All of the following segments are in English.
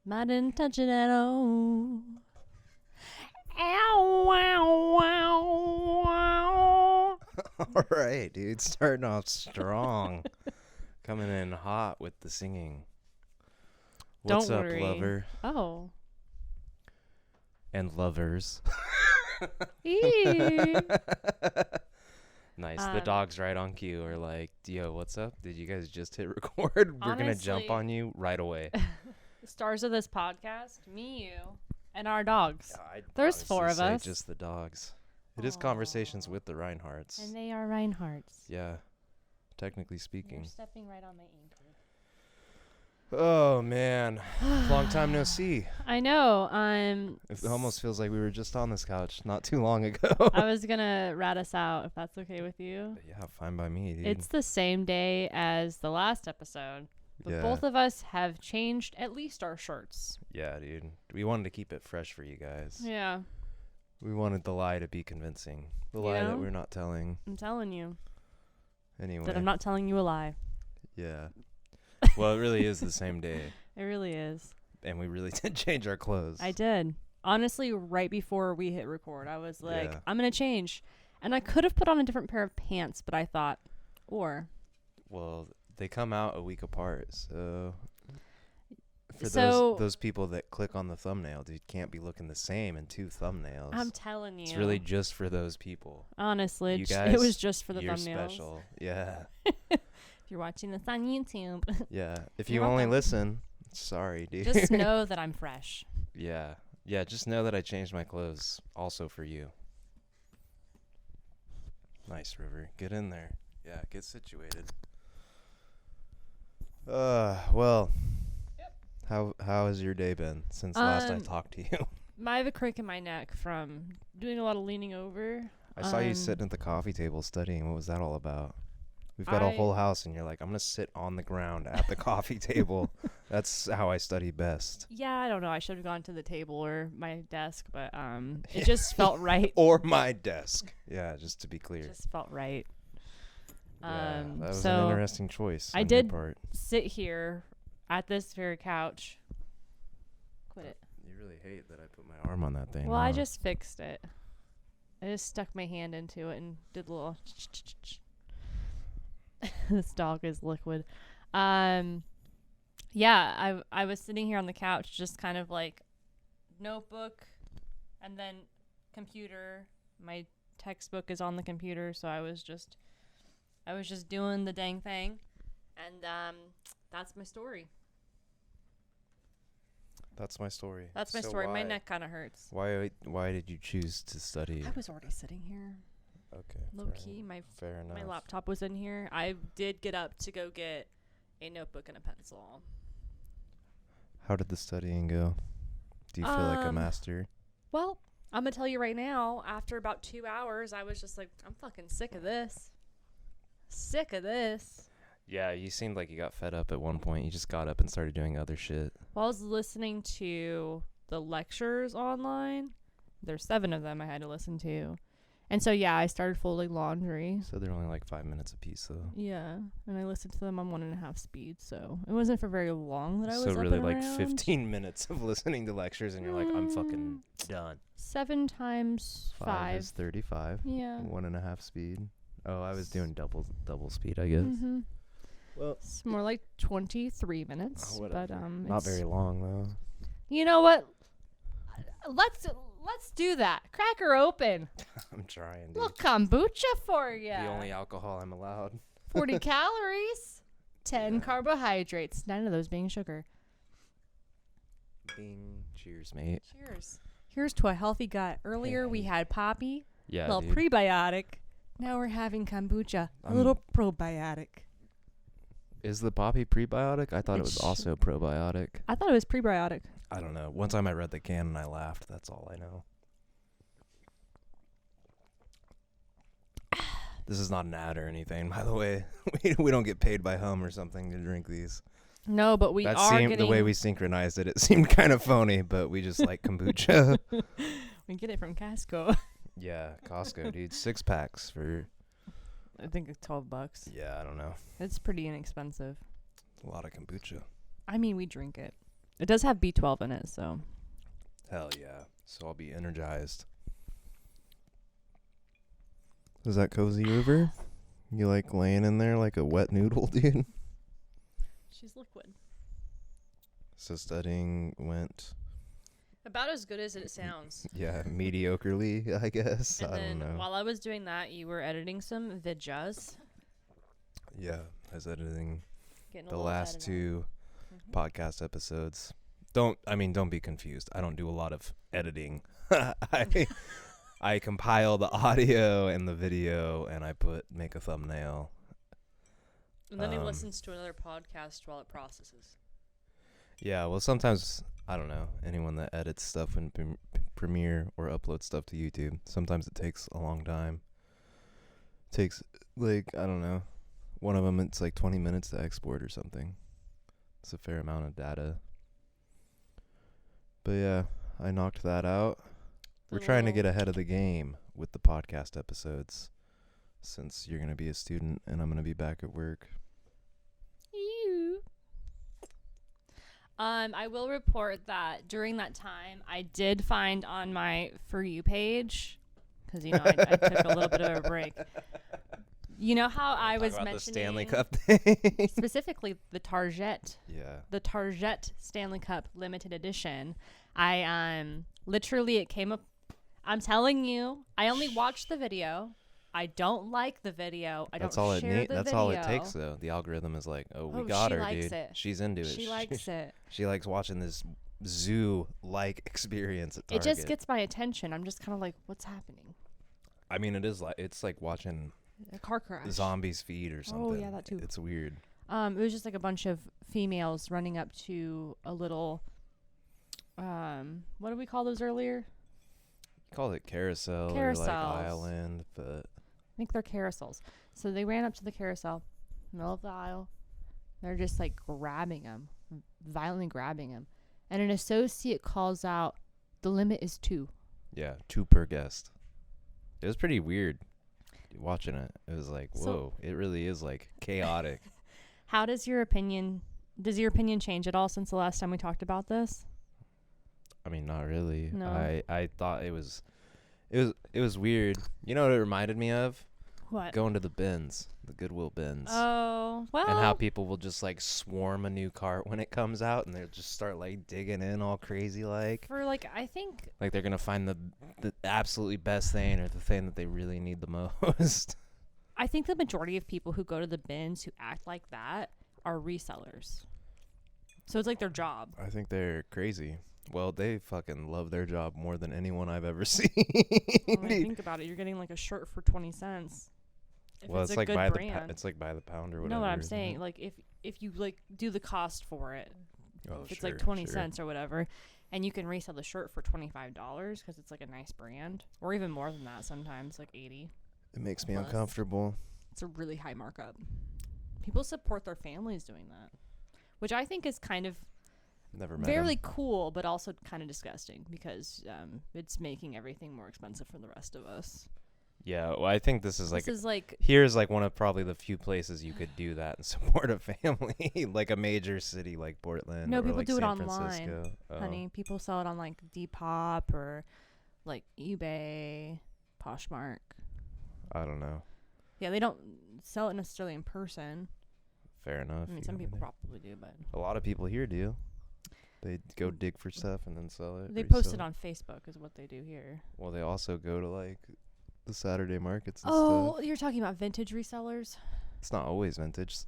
I didn't touch it at all. Ow, wow, wow, wow. All right, dude. Starting off strong. Coming in hot with the singing. What's Don't up, worry. lover? Oh. And lovers. Eee. Nice. The dogs right on cue are like, yo, what's up? Did you guys just hit record? We're going to jump on you right away. The stars of this podcast, me, you, and our dogs. I'd There's four of say us. just the dogs. It is conversations with the Rhineharts. And they are Rhineharts. Yeah. Technically speaking. You're stepping right on my ankle. Oh, man. Long time no see. I know. It almost feels like we were just on this couch not too long ago. I was going to rat us out if that's okay with you. Yeah, fine by me, dude. It's the same day as the last episode. But Yeah. both of us have changed at least our shirts. Yeah, dude. We wanted to keep it fresh for you guys. Yeah. We wanted the lie to be convincing. The You lie know? that we're not telling. I'm telling you Anyway. that I'm not telling you a lie. Yeah. Well, it really is the same day. It really is. And we really did change our clothes. I did. Honestly, right before we hit record, I was like, Yeah. I'm going to change. And I could have put on a different pair of pants, but I thought, Well, they come out a week apart, so... For So- those people that click on the thumbnail, dude, can't be looking the same in two thumbnails. I'm telling you. It's really just for those people. Honestly, You it guys, was just for the You're thumbnails. special. Yeah. If you're watching this on YouTube, Yeah. If You're you only welcome. listen, sorry, dude. just know that I'm fresh. Yeah. Yeah, just know that I changed my clothes also for you. Nice, River. Get in there. Yeah, get situated. Well, how has your day been since last I talked to you? I have a crick in my neck from doing a lot of leaning over. I saw you sitting at the coffee table studying. What was that all about? We've got a whole house, and you're like, I'm going to sit on the ground at the coffee table. That's how I study best. Yeah, I don't know. I should have gone to the table or my desk, but it just felt right. Or my desk. Yeah, just to be clear. It just felt right. Yeah, that was so an interesting choice. I on your did part. sit here at this very couch. Quit it. You really hate that I put my arm on that thing. Well, I huh? just fixed it. I just stuck my hand into it and did a little. This dog is liquid. Yeah, I was sitting here on the couch, just kind of like notebook, and then computer. My textbook is on the computer, so I was just doing the dang thing, and that's my story. That's my story. That's my So story. My why- neck kind of hurts. Why did you choose to study? I was already sitting here. Okay. Low key, fair enough. my laptop was in here. I did get up to go get a notebook and a pencil. How did the studying go? Do you feel like a master? Well, I'm going to tell you right now, after about 2 hours, I was just like, I'm fucking sick of this. Sick of this. Yeah, you seemed like you got fed up at one point. You just got up and started doing other shit. While I was listening to the lectures online, there's 7 of them I had to listen to. And so, yeah, I started folding laundry. So they're only like 5 minutes a piece, though. Yeah, and I listened to them on 1.5 speed, so it wasn't for very long that I was So up really and like around. 15 minutes of listening to lectures, and you're like, I'm fucking done. 7 times 5. Is 35. Yeah. 1.5 speed. Oh, I was doing double speed, I guess. Mm-hmm. Well, It's more like 23 minutes, Oh, but whatever. Not it's- very long though. You know what? Let's do that. Crack her open. I'm trying, dude. Little kombucha for you. The only alcohol I'm allowed. 40 calories, 10 carbohydrates, 9 of those being sugar. Bing. Cheers, mate. Cheers. Here's to a healthy gut. Earlier we had poppy, Yeah, little dude. prebiotic. Now we're having kombucha, a little probiotic. Is the poppy prebiotic? I thought it was It's- also probiotic. I thought it was prebiotic. I don't know. One time I read the can and I laughed. That's all I know. This is not an ad or anything, by the way. We don't get paid by Hum or something to drink these. No, but we That are seemed getting. the way we synchronized it. It seemed kind of phony, but we just like kombucha. We get it from Costco. Yeah, Costco, dude. 6 packs for. I think it's $12. Yeah, I don't know. It's pretty inexpensive. A lot of kombucha. I mean, we drink it. It does have B12 in it, so. Hell yeah. So I'll be energized. Is that cozy over? You like laying in there like a wet noodle, dude? She's liquid. So studying went... About as good as it sounds. Yeah, mediocrely, I guess. And I then don't know. while I was doing that, you were editing some videos. Yeah, I was editing Getting a the little last edit two podcast episodes. Don't be confused. I don't do a lot of editing. I compile the audio and the video, and I make a thumbnail. And then he listens to another podcast while it processes. Yeah, well, sometimes, I don't know, anyone that edits stuff in Premiere or uploads stuff to YouTube, sometimes it takes a long time. It takes, like, I don't know, one of them, it's like 20 minutes to export or something. It's a fair amount of data. But yeah, I knocked that out. We're trying to get ahead of the game with the podcast episodes, since you're going to be a student and I'm going to be back at work. I will report that during that time, I did find on my For You page, because, you know, I took a little bit of a break. You know how I was mentioning the Stanley Cup thing? specifically the Target. Yeah. The Target Stanley Cup limited edition. I literally it came up. I'm telling you, I only watched the video. I don't like the video. I don't share the That's video. all it takes, though. The algorithm is like, oh, we got her, dude. It. She's into it. She likes it. She likes watching this zoo-like experience at Target. It just gets my attention. I'm just kind of like, what's happening? I mean, it's like watching a car crash. Zombies feed or something. Oh yeah, that too. It's weird. It was just like a bunch of females running up to a little. What did we call those earlier? You call it carousel or like island, but I think they're carousels. So they ran up to the carousel, middle of the aisle. They're just like grabbing him, violently grabbing him. And an associate calls out, "The limit is 2." Yeah, 2 per guest. It was pretty weird watching it. It was like, whoa, it really is like chaotic. How does your opinion change at all since the last time we talked about this? I mean, not really. No. I thought it was weird. You know what it reminded me of? What? Going to the bins, the Goodwill bins. Oh, well. And how people will just like swarm a new cart when it comes out, and they'll just start like digging in all crazy like. For like, I think. Like they're gonna find the absolutely best thing or the thing that they really need the most. I think the majority of people who go to the bins who act like that are resellers. So it's like their job. I think they're crazy. Well, they fucking love their job more than anyone I've ever seen. When I think about it, you're getting like a shirt for 20 cents. Well, it's like by it's like by the pound or whatever. You know what I'm saying? Like if you like do the cost for it, if it's like 20 cents or whatever, and you can resell the shirt for $25 because it's like a nice brand, or even more than that sometimes, like 80. It makes me uncomfortable. It's a really high markup. People support their families doing that, which I think is kind of fairly cool, but also kind of disgusting because it's making everything more expensive for the rest of us. Yeah, well, I think this is like here's like one of probably the few places you could do that and support a family, like a major city like Portland. No, or people like do it San online, Francisco. honey. People sell it on like Depop or like eBay, Poshmark. I don't know. Yeah, they don't sell it necessarily in person. Fair enough. I mean, some people probably do, but a lot of people here do. They go dig for stuff and then sell it. They post it on Facebook is what they do here. Well, they also go to like the Saturday markets and stuff. You're talking about vintage resellers? It's not always vintage.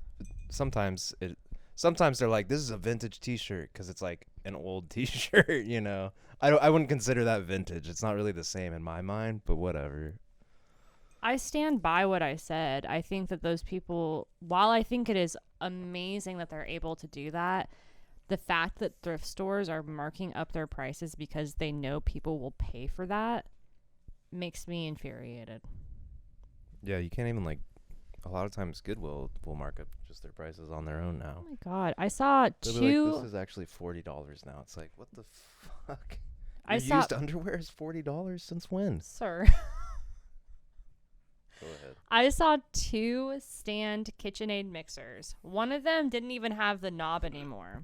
Sometimes they're like, this is a vintage t-shirt because it's like an old t-shirt, you know. I wouldn't consider that vintage. It's not really the same in my mind, but whatever. I stand by what I said. I think that those people, while I think it is amazing that they're able to do that, the fact that thrift stores are marking up their prices because they know people will pay for that makes me infuriated. Yeah, you can't even like, a lot of times Goodwill will mark up just their prices on their own now. Oh my God. I saw They'll two. be like, this is actually $40 now. It's like, what the fuck? Used underwear is $40 since when? Sir. Go ahead. I saw 2 stand KitchenAid mixers. One of them didn't even have the knob anymore.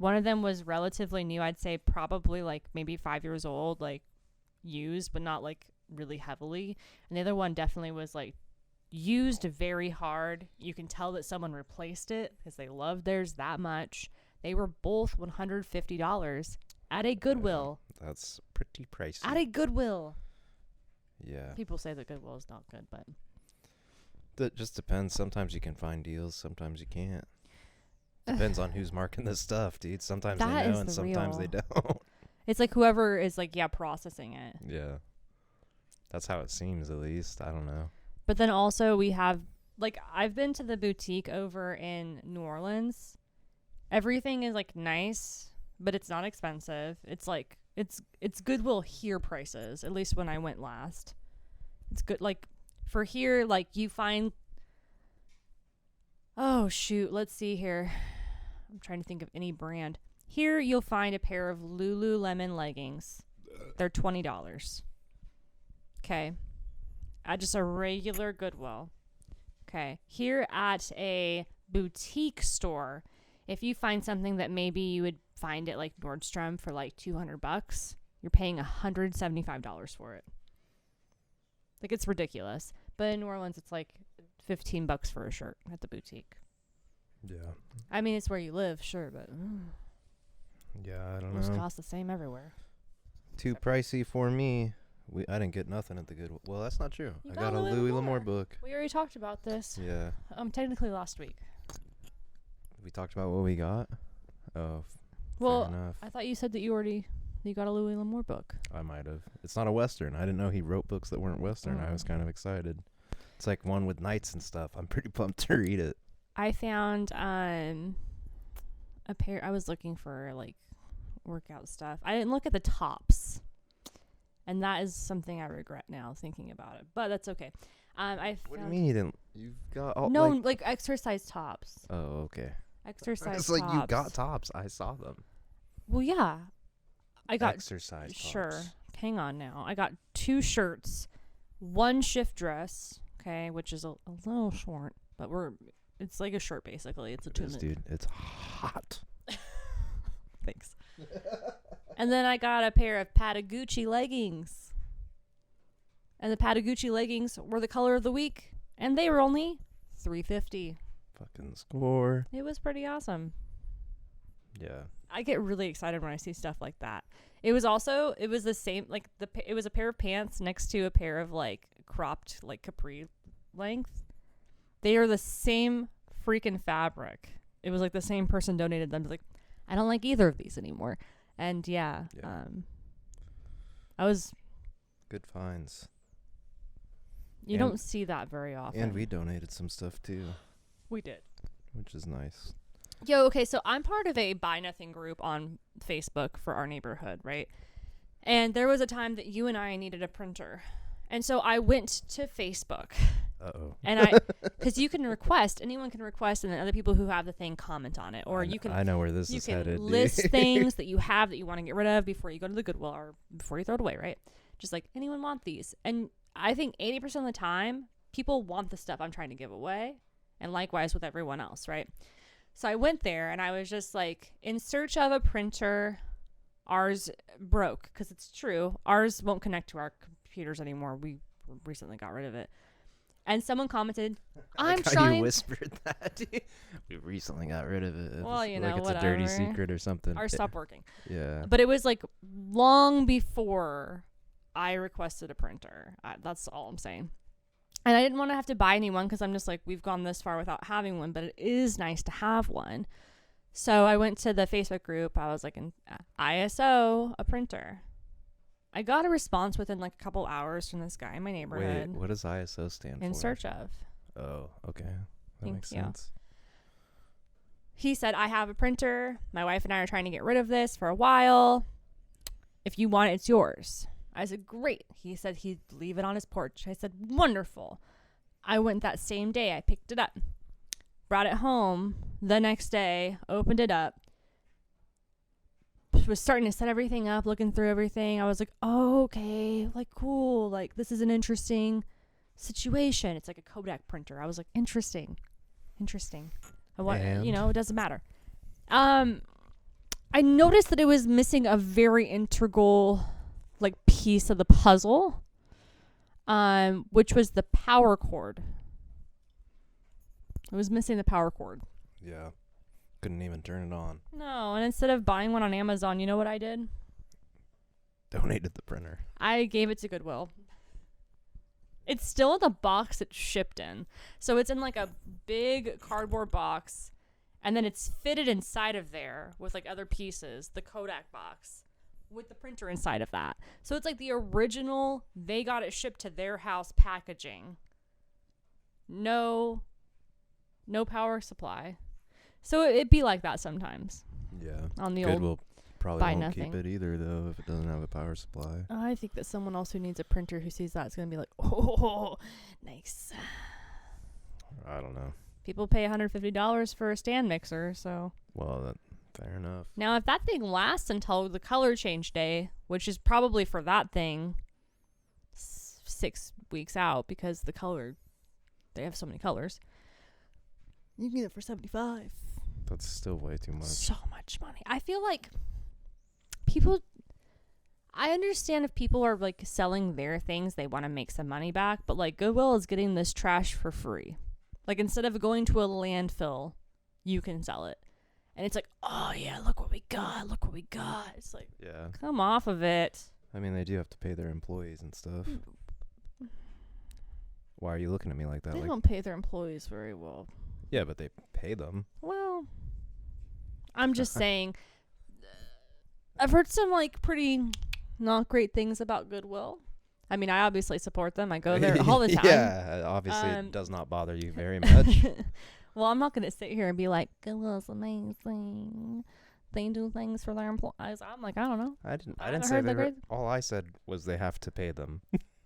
One of them was relatively new. I'd say probably like maybe 5 years old, like used, but not like really heavily. And the other one definitely was like used very hard. You can tell that someone replaced it because they loved theirs that much. They were both $150 at a Goodwill. That's pretty pricey. At a Goodwill. Yeah. People say that Goodwill is not good, but That just depends. Sometimes you can find deals. Sometimes you can't. Depends on who's marking the stuff, dude. Sometimes That they know is and the sometimes they real. don't. it's like whoever is like, processing it. Yeah. That's how it seems, at least. I don't know. But then also we have, like, I've been to the boutique over in New Orleans. Everything is like nice, but it's not expensive. It's like, it's Goodwill here prices, at least when I went last. It's good. Like for here, like you find, oh shoot, let's see here. I'm trying to think of any brand. Here you'll find a pair of Lululemon leggings. They're $20. Okay. At just a regular Goodwill. Okay. Here at a boutique store, if you find something that maybe you would find at like Nordstrom for like $200, you're paying $175 for it. Like, it's ridiculous. But in New Orleans, it's like $15 for a shirt at the boutique. Yeah. I mean, it's where you live, sure, but Yeah, I don't those know. cost the same everywhere. Too pricey for me. I didn't get nothing at the Goodwill. Well, that's not true. You I got got a Louis Louis L'Amour. L'Amour book. We already talked about this. Yeah. Technically last week. We talked about what we got. Oh, Well, fair enough. I thought you said that you got a Louis L'Amour book. I might have. It's not a Western. I didn't know he wrote books that weren't Western. I was kind of excited. It's like one with knights and stuff. I'm pretty pumped to read it. I found a pair. I was looking for like workout stuff. I didn't look at the tops, and that is something I regret now thinking about it. But that's okay. What do you mean you didn't? You've got all no like, like exercise tops. oh, okay. Exercise It's tops. like you got tops. I saw them. Well, yeah, I got Exercise sure. tops. Hang on now. I got 2 shirts, 1 shift dress. Okay, which is a little short, but it's like a shirt basically. It's a It is, 2-minute. dude. It's hot. Thanks. And then I got a pair of Patagucci leggings. And the Patagucci leggings were the color of the week, and they were only $3.50. Fucking score. It was pretty awesome. Yeah. I get really excited when I see stuff like that. It was the same, like it was a pair of pants next to a pair of like cropped like capri length. They are the same freaking fabric. It was like the same person donated them. Like, I don't like either of these anymore. And yeah. I was. Good finds. You don't see that very often. And we donated some stuff too, We did. which is nice. Yo, okay, so I'm part of a Buy Nothing group on Facebook for our neighborhood, right? And there was a time that you and I needed a printer. And so I went to Facebook. Uh-oh. And because anyone can request, and then other people who have the thing comment on it. Or I know where this you is can headed. list dude. things that you have that you want to get rid of before you go to the Goodwill or before you throw it away, right? Just like, anyone want these? And I think 80% of the time, people want the stuff I'm trying to give away. And likewise with everyone else, right? So I went there and I was just like, in search of a printer. Ours broke, because it's true. Ours won't connect to our computers anymore. We recently got rid of it. And someone commented, I'm like how trying. you whispered that. We recently got rid of it. Well, you know, like it's whatever. a dirty secret or something. Ours stopped working. Yeah. But it was like long before I requested a printer. That's all I'm saying. And I didn't want to have to buy anyone, because I'm just like, we've gone this far without having one, but it is nice to have one. So I went to the Facebook group. I was like, ISO, a printer. I got a response within like a couple hours from this guy in my neighborhood. Wait, what does ISO stand for? In search of. Oh, okay. That Thank makes you. sense. He said, I have a printer. My wife and I are trying to get rid of this for a while. If you want it, it's yours. I said, great. He said he'd leave it on his porch. I said, wonderful. I went that same day. I picked it up, brought it home the next day, opened it up, was starting to set everything up, looking through everything. I was like, oh, okay, like, cool. Like, this is an interesting situation. It's like a Kodak printer. I was like, interesting. I want, And? it doesn't matter. I noticed that it was missing a very integral like piece of the puzzle, which was the power cord. It was missing the power cord. Yeah. Couldn't even turn it on. No, and instead of buying one on Amazon, you know what I did? Donated the printer. I gave it to Goodwill. It's still in the box it's shipped in. So it's in like a big cardboard box, and then it's fitted inside of there with like other pieces, the Kodak box, with the printer inside of that. So it's like the original, they got it shipped to their house packaging. No power supply. So it'd be like that sometimes. Yeah. On the Goodwill old probably buy won't nothing. keep it either, though, if it doesn't have a power supply. I think that someone else who needs a printer who sees that is going to be like, oh, nice. I don't know. People pay $150 for a stand mixer, so. Well, fair enough. Now, if that thing lasts until the color change day, which is probably for that thing 6 weeks out because the color, they have so many colors, you can get it for $75. That's still way too much. So much money. I feel like people, I understand if people are like selling their things, they want to make some money back, but like Goodwill is getting this trash for free. Like instead of going to a landfill, you can sell it. And it's like, oh yeah, look what we got. Look what we got. It's like, Yeah. come off of it. I mean, they do have to pay their employees and stuff. Why are you looking at me like that? They Like, don't pay their employees very well. yeah, but they pay them. Well, I'm just saying, I've heard some like pretty not great things about Goodwill. I mean, I obviously support them. I go there all the time. Yeah, obviously it does not bother you very much. Well, I'm not going to sit here and be like, Goodwill's amazing. They do things for their employees. I'm like, I don't know. I I didn't haven't say heard they the were, great- all I said was they have to pay them,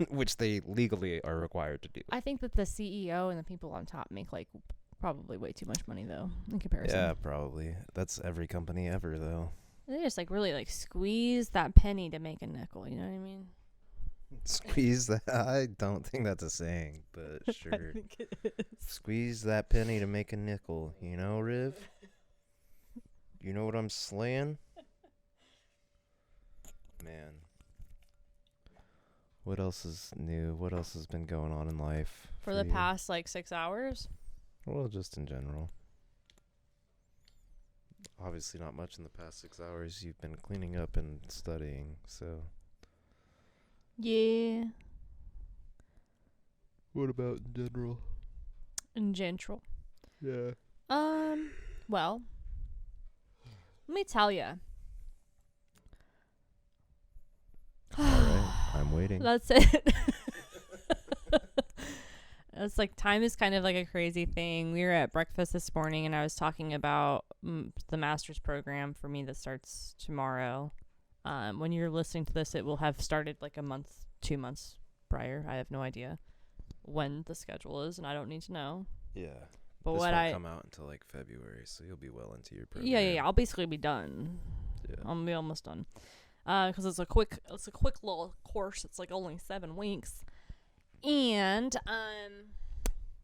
which they legally are required to do. I think that the CEO and the people on top make like probably way too much money though in comparison. Yeah, probably. That's every company ever, though. They just like really like squeeze that penny to make a nickel. You know what I mean? Squeeze that. I don't think that's a saying, but I sure. think it is. Squeeze that penny to make a nickel. You know, Riv? You know what I'm slaying? Man. What else is new? What else has been going on in life? For the you? past like 6 hours. Well, just in general. Obviously not much in the past 6 hours. You've been cleaning up and studying, so. Yeah. What about in general? In general. Yeah. Well, let me tell you. Alright, I'm waiting. That's it. It's like time is kind of like a crazy thing. We were at breakfast this morning and I was talking about the master's program for me that starts tomorrow. When you're listening to this, it will have started like a month, 2 months prior. I have no idea when the schedule is and I don't need to know. Yeah. But this what won't come out until like February, so you'll be well into your program. Yeah. I'll basically be done. Yeah. I'll be almost done. Because it's a quick little course. It's like only 7 weeks. And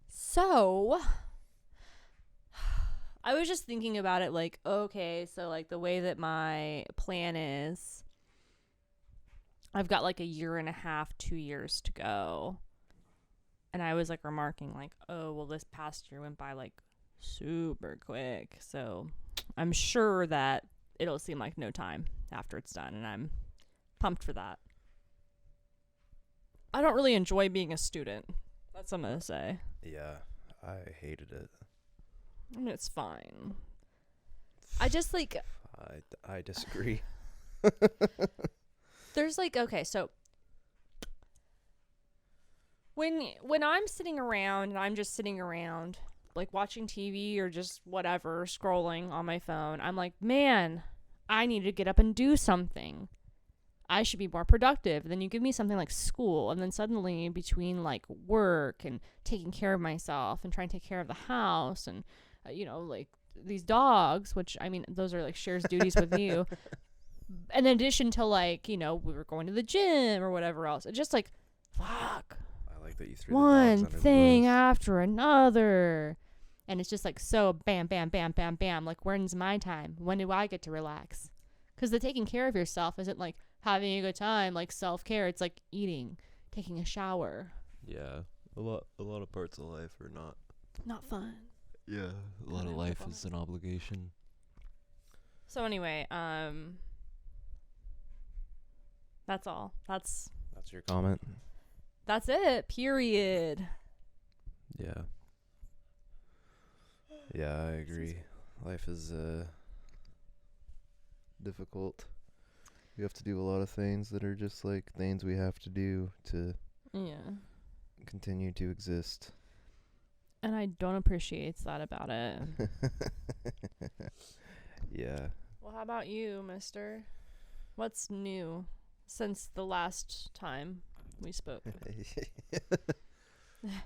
so I was just thinking about it like, okay, so like the way that my plan is, I've got like a year and a half, 2 years to go. And I was like remarking like, oh, well, this past year went by like super quick. So I'm sure that it'll seem like no time after it's done. And I'm pumped for that. I don't really enjoy being a student. That's what I'm going to say. Yeah, I hated it. I mean, it's fine. I just like... I disagree. There's like, okay, so... When I'm sitting around and I'm just sitting around, like watching TV or just whatever, scrolling on my phone, I'm like, man, I need to get up and do something. I should be more productive. Then you give me something like school, and then suddenly between like work and taking care of myself and trying to take care of the house and, like these dogs, which I mean, those are like shares duties with you. In addition to like, we were going to the gym or whatever else. It's just like, fuck. I like that you threw One the dogs under thing the bus. after another. And it's just like so bam, bam, bam, bam, bam. Like, when's my time? When do I get to relax? Because the taking care of yourself isn't like having a good time, like self-care. It's like eating, taking a shower. Yeah. A lot of parts of life are not fun. Yeah, a lot of life is an obligation. So anyway, that's all. That's your comment? That's it. Period. Yeah. Yeah, I agree. Life is difficult. We have to do a lot of things that are just like things we have to do to continue to exist. And I don't appreciate that about it. Yeah. Well, how about you, mister? What's new since the last time we spoke?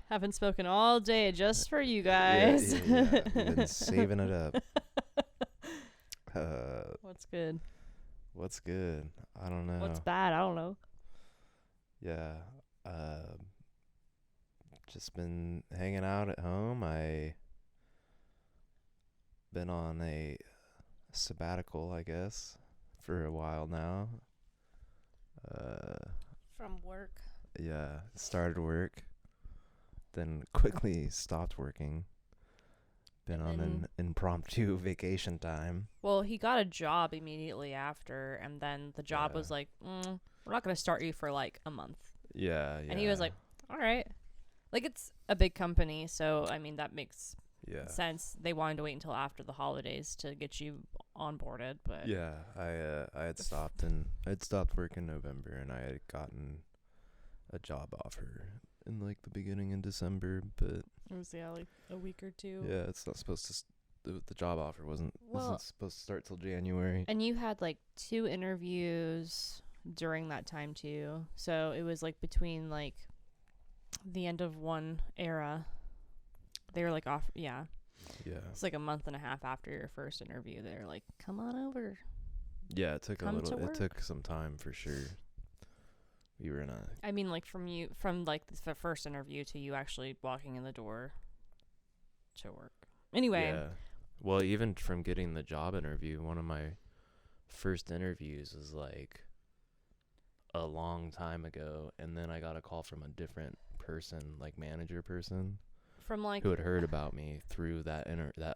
Haven't spoken all day just for you guys. Yeah. We've been saving it up. What's good? What's good? I don't know. What's bad? I don't know. Yeah. Just been hanging out at home. I been on a sabbatical, I guess, for a while now. From work. Yeah, started work, then quickly stopped working. Been on an impromptu vacation time. Well, he got a job immediately after, and then the job was like, we're not going to start you for like a month. Yeah. And he was like, all right. Like, it's a big company, so, I mean, that makes sense. They wanted to wait until after the holidays to get you onboarded, but... Yeah, I had stopped work in November, and I had gotten a job offer in, like, the beginning in December, but... It was, like, a week or two. Yeah, it's not supposed to... The job offer wasn't supposed to start till January. And you had, like, 2 interviews during that time, too. So, it was, like, between, like... the end of one era. They were like off. Yeah. It's like a month and a half after your first interview. They're like, come on over. Yeah, it took some time for sure. We were in a... I mean, like from like the first interview to you actually walking in the door to work. Anyway. Yeah. Well, even from getting the job interview, one of my first interviews was like a long time ago, and then I got a call from a different person, like manager person, from like who had heard about me through that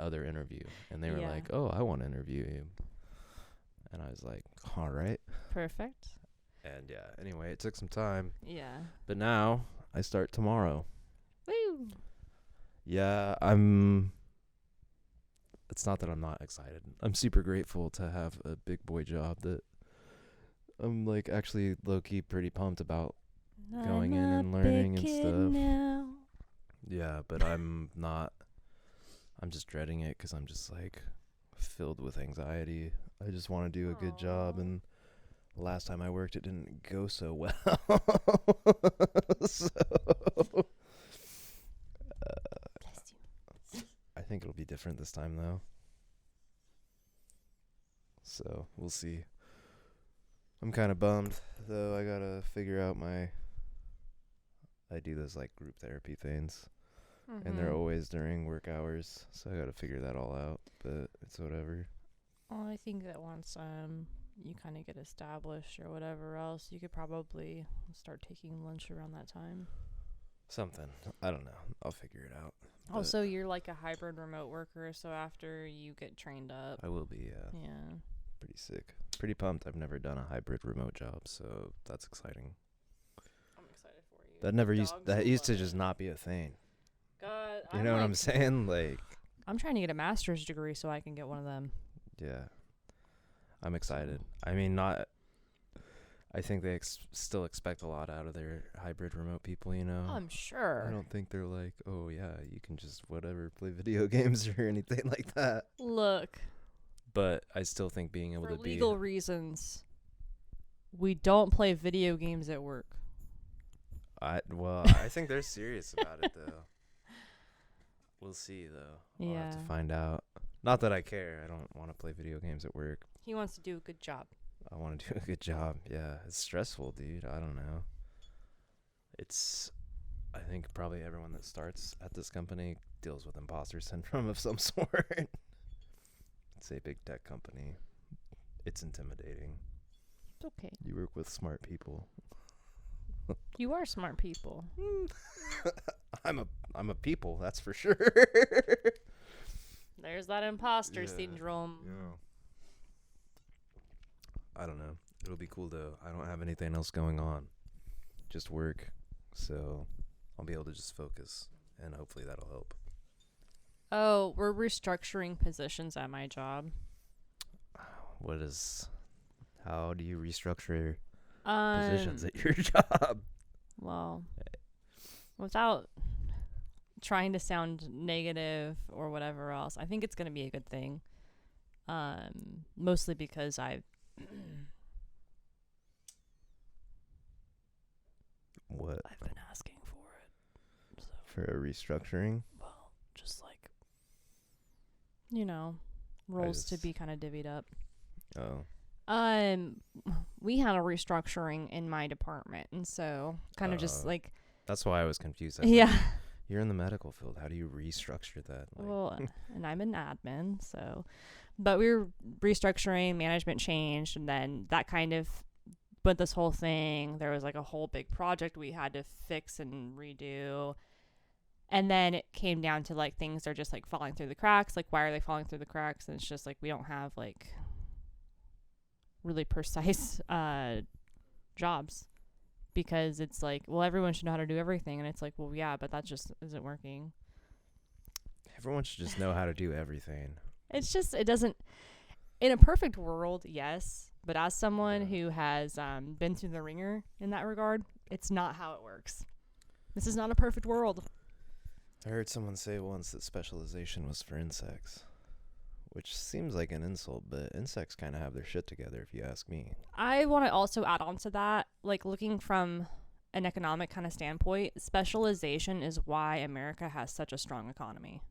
other interview, and they were like, "Oh, I want to interview you," and I was like, "All right, perfect." And yeah, anyway, it took some time. Yeah. But now I start tomorrow. Woo. Yeah, it's not that I'm not excited. I'm super grateful to have a big boy job that I'm like actually low-key pretty pumped about going in and learning and stuff. Now. Yeah, but I'm not. I'm just dreading it because I'm just like filled with anxiety. I just want to do a good job, and the last time I worked, it didn't go so well. So I think it'll be different this time, though. So we'll see. I'm kind of bummed, though. I gotta figure out I do those like group therapy things, and they're always during work hours, so I gotta figure that all out. But it's whatever. Well, I think that once you kind of get established or whatever else, you could probably start taking lunch around that time. Something. I don't know. I'll figure it out. Also, you're like a hybrid remote worker, so after you get trained up, I will be. Yeah. Pretty sick. Pretty pumped. I've never done a hybrid remote job, so that's exciting. I'm excited for you. That used to just not be a thing. God, you know what I'm saying? Like, I'm trying to get a master's degree so I can get one of them. Yeah. I'm excited. I mean, not... I think they still expect a lot out of their hybrid remote people, you know? I'm sure. I don't think they're like, oh, yeah, you can just whatever, play video games or anything like that. Look. But I still think being able to be... For legal reasons, we don't play video games at work. I think they're serious about it, though. We'll see, though. We'll have to find out. Not that I care. I don't want to play video games at work. He wants to do a good job. I want to do a good job. Yeah, it's stressful, dude. I don't know. I think probably everyone that starts at this company deals with imposter syndrome of some sort. It's a big tech company. It's intimidating. It's okay. You work with smart people. You are smart people. I'm a people, that's for sure. There's that imposter Yeah. syndrome. Yeah. I don't know. It'll be cool though. I don't have anything else going on. Just work. So I'll be able to just focus, and hopefully that'll help. Oh, we're restructuring positions at my job. How do you restructure Um, positions at your job? Well, without trying to sound negative or whatever else, I think it's going to be a good thing. Mostly because I've What? been asking for it. So, For a restructuring? well, just like, roles to be kind of divvied up. Oh. We had a restructuring in my department, and so kind of just like, That's why I was confused. I was like, yeah. you're in the medical field. How do you restructure that? Like, Well, and I'm an admin, so, but we were restructuring, management changed, and then that kind of, but this whole thing, there was like a whole big project we had to fix and redo. And then it came down to like things are just like falling through the cracks. Like, why are they falling through the cracks? And it's just like we don't have like really precise jobs, because it's like, well, everyone should know how to do everything. And it's like, well, yeah, but that just isn't working. everyone should just know how to do everything. It's just, it doesn't, in a perfect world, yes. But as someone who has been through the ringer in that regard, it's not how it works. This is not a perfect world. I heard someone say once that specialization was for insects, which seems like an insult, but insects kind of have their shit together, if you ask me. I want to also add on to that, like looking from an economic kind of standpoint, specialization is why America has such a strong economy.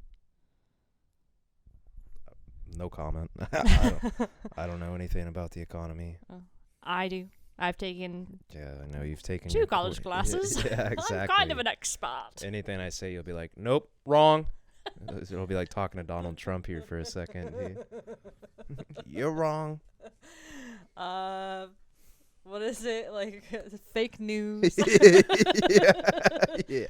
No comment. I don't know anything about the economy. I do. I've taken Yeah, I know you've taken 2 your college classes. Yeah, exactly. I'm kind of an expert. Anything I say, you'll be like, nope, wrong. It'll be like talking to Donald Trump here for a second. You're wrong. What is it? Like fake news. Yeah.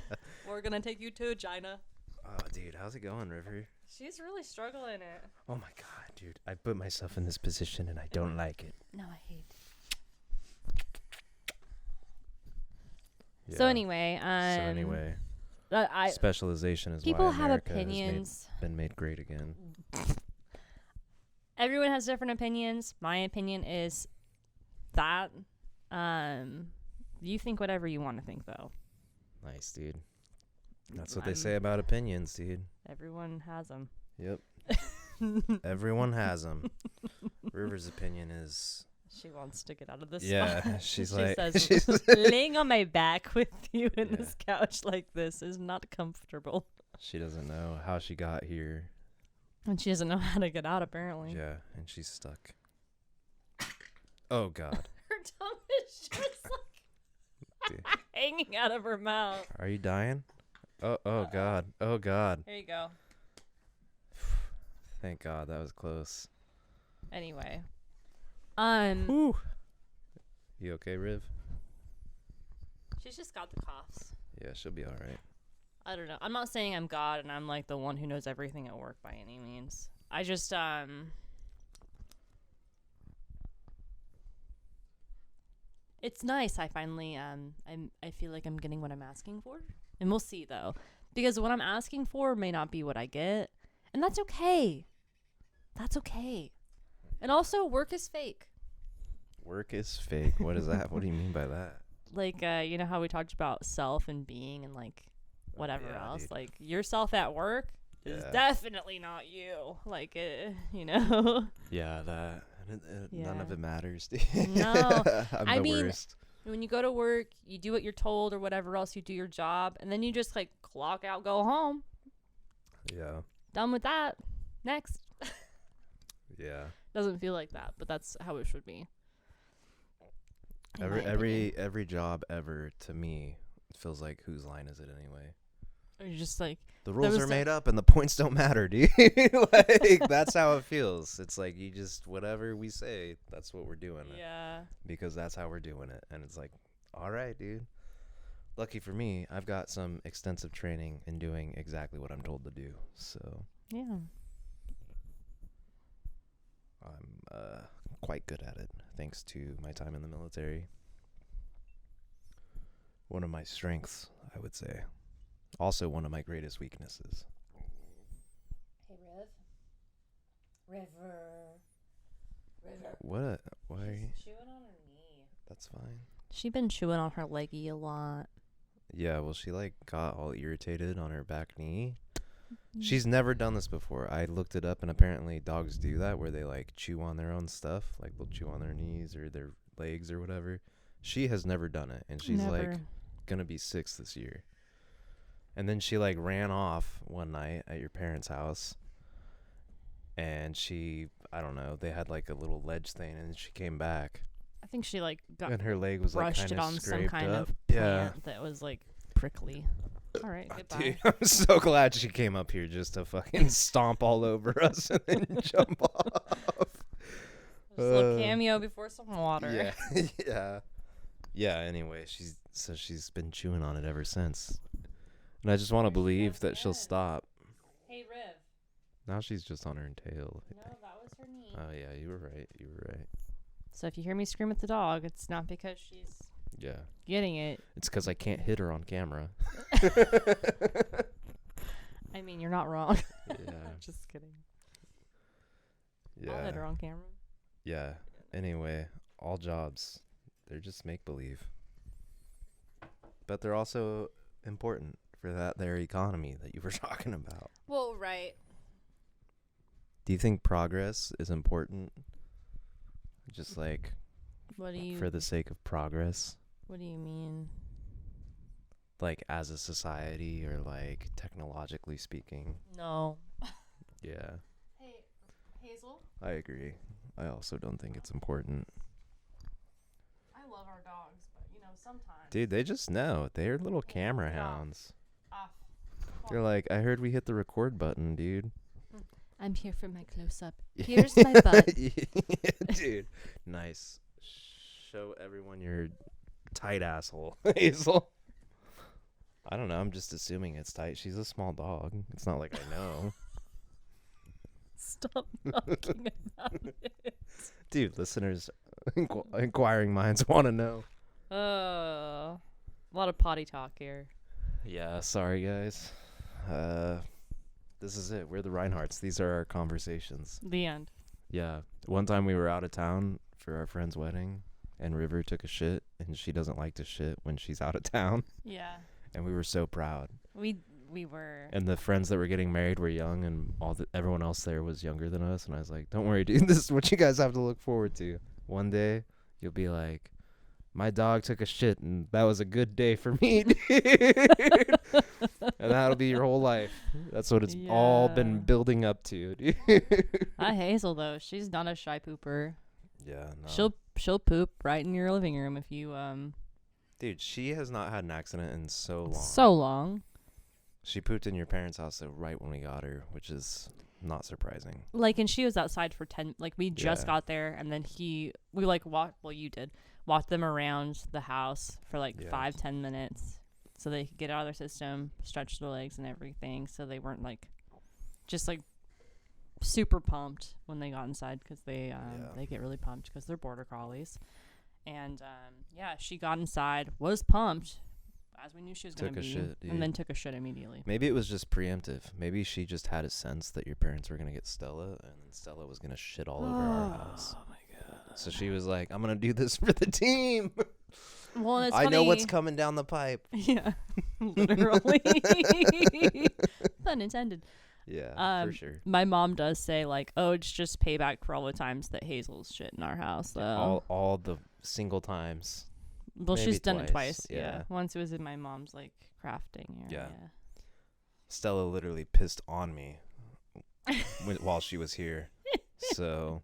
We're going to take you to China. Oh, dude, how's it going, River? She's really struggling it. Oh my god, dude. I put myself in this position and I don't like it. No, I hate it. Yeah. So anyway, specialization is people why have America opinions. has been made great again. Everyone has different opinions. My opinion is that you think whatever you want to think, though. Nice, dude. That's what they say about opinions, dude. Everyone has them. Yep. Everyone has them. River's opinion is... She wants to get out of this. Yeah, spot. she's she like... says, laying on my back with you in Yeah. this couch like this is not comfortable. She doesn't know how she got here. And she doesn't know how to get out, apparently. Yeah, and she's stuck. Oh, God. Her tongue is just Dude. hanging out of her mouth. Are you dying? Oh, God. Oh, God. Here you go. Thank God, that was close. Anyway. Whew. You okay, Riv? She's just got the coughs. Yeah, she'll be all right. I don't know. I'm not saying I'm God and I'm like the one who knows everything at work by any means. I just it's nice. I finally I feel like I'm getting what I'm asking for. And we'll see though. Because what I'm asking for may not be what I get. And that's okay. That's okay. And also work is fake. Work is fake. What is that? What do you mean by that? Like you know how we talked about self and being and like whatever Yeah, else. dude. Like yourself at work is Yeah. definitely not you. Like you know. Yeah, that. None of Yeah. it matters. No. I'm I the mean, worst. When you go to work, you do what you're told or whatever else, you do your job, and then you just like clock out, go home. Yeah. Done with that. Next. Yeah. Doesn't feel like that, but that's how it should be. In my opinion. Every job ever to me feels like whose line is it anyway? Or you're just like, The rules was are the- made up and the points don't matter, dude. Like, that's how it feels. It's like you just, whatever we say, that's what we're doing. yeah. Because that's how we're doing it. And it's like, all right, dude. Lucky for me, I've got some extensive training in doing exactly what I'm told to do. So Yeah. I'm quite good at it, thanks to my time in the military. One of my strengths, I would say. Also one of my greatest weaknesses. Hey, River. What? Why are you? Chewing on her knee. That's fine. She's been chewing on her leggy a lot. Yeah, well, she like got all irritated on her back knee. She's never done this before. I looked it up, and apparently dogs do that, where they like chew on their own stuff, like they'll chew on their knees or their legs or whatever. She has never done it, and she's like gonna be 6 this year. And then she like ran off one night at your parents' house, and I don't know, they had like a little ledge thing, and then she came back. I think she like got And her leg was like brushed kind it of on some scraped kind up. of plant that was like prickly. All right, goodbye. Dude, I'm so glad she came up here just to fucking stomp all over us and then jump off. Just a little cameo before some water. Yeah. Yeah, anyway, she's been chewing on it ever since. And I just want to believe that she'll stop. Hey, Riv. Now she's just on her tail. No, that was her knee. Oh, yeah, you were right. So if you hear me scream at the dog, it's not because she's Yeah. getting it. It's because I can't hit her on camera. I mean, you're not wrong. Yeah. Just kidding. Yeah. I'll hit her on camera. Yeah. Anyway, all jobs, they're just make-believe. But they're also important for their economy that you were talking about. Well, right. Do you think progress is important? Just like What do you for the sake of progress? What do you mean? Like as a society or like technologically speaking? No. Yeah. Hey, Hazel. I agree. I also don't think it's important. I love our dogs, but sometimes. Dude, they just know. They're little camera hounds. Off. They're like, I heard we hit the record button, dude. I'm here for my close-up. Here's my butt. Dude, nice. Show everyone your tight asshole, Hazel. I don't know. I'm just assuming it's tight. She's a small dog. It's not like I know. Stop talking about it. Dude, listeners, inquiring minds want to know. A lot of potty talk here. Yeah, sorry, guys. This is it. We're the Rhineharts. These are our conversations. The end. Yeah. One time we were out of town for our friend's wedding, and River took a shit, and she doesn't like to shit when she's out of town. Yeah. And we were so proud. We were. And the friends that were getting married were young, and everyone else there was younger than us. And I was like, don't worry, dude. This is what you guys have to look forward to. One day, you'll be like, my dog took a shit, and that was a good day for me, dude. And that'll be your whole life. That's what it's all been building up to, dude. Hazel, though. She's not a shy pooper. Yeah, no. She'll poop right in your living room if you Dude, she has not had an accident in so long. So long. She pooped in your parents' house though, right when we got her, which is not surprising. Like, and she was outside for 10. Like, we just got there, and then we like walked. Well, you did walk them around the house for like 5-10 minutes, so they could get out of their system, stretch their legs and everything, so they weren't like just like super pumped when they got inside, because they get really pumped because they're border collies. And she got inside, was pumped, as we knew she was going to be, shit, and then took a shit immediately. Maybe it was just preemptive. Maybe she just had a sense that your parents were going to get Stella, and then Stella was going to shit all over our house. Oh my god. So she was like, I'm going to do this for the team. Well, it's I funny. know what's coming down the pipe. Yeah, literally. Pun intended. Yeah, for sure. My mom does say, like, oh, it's just payback for all the times that Hazel's shit in our house, though. All the single times. Well, maybe she's done it twice. Yeah. Yeah. Once it was in my mom's, like, crafting area. Yeah. Stella literally pissed on me while she was here. So.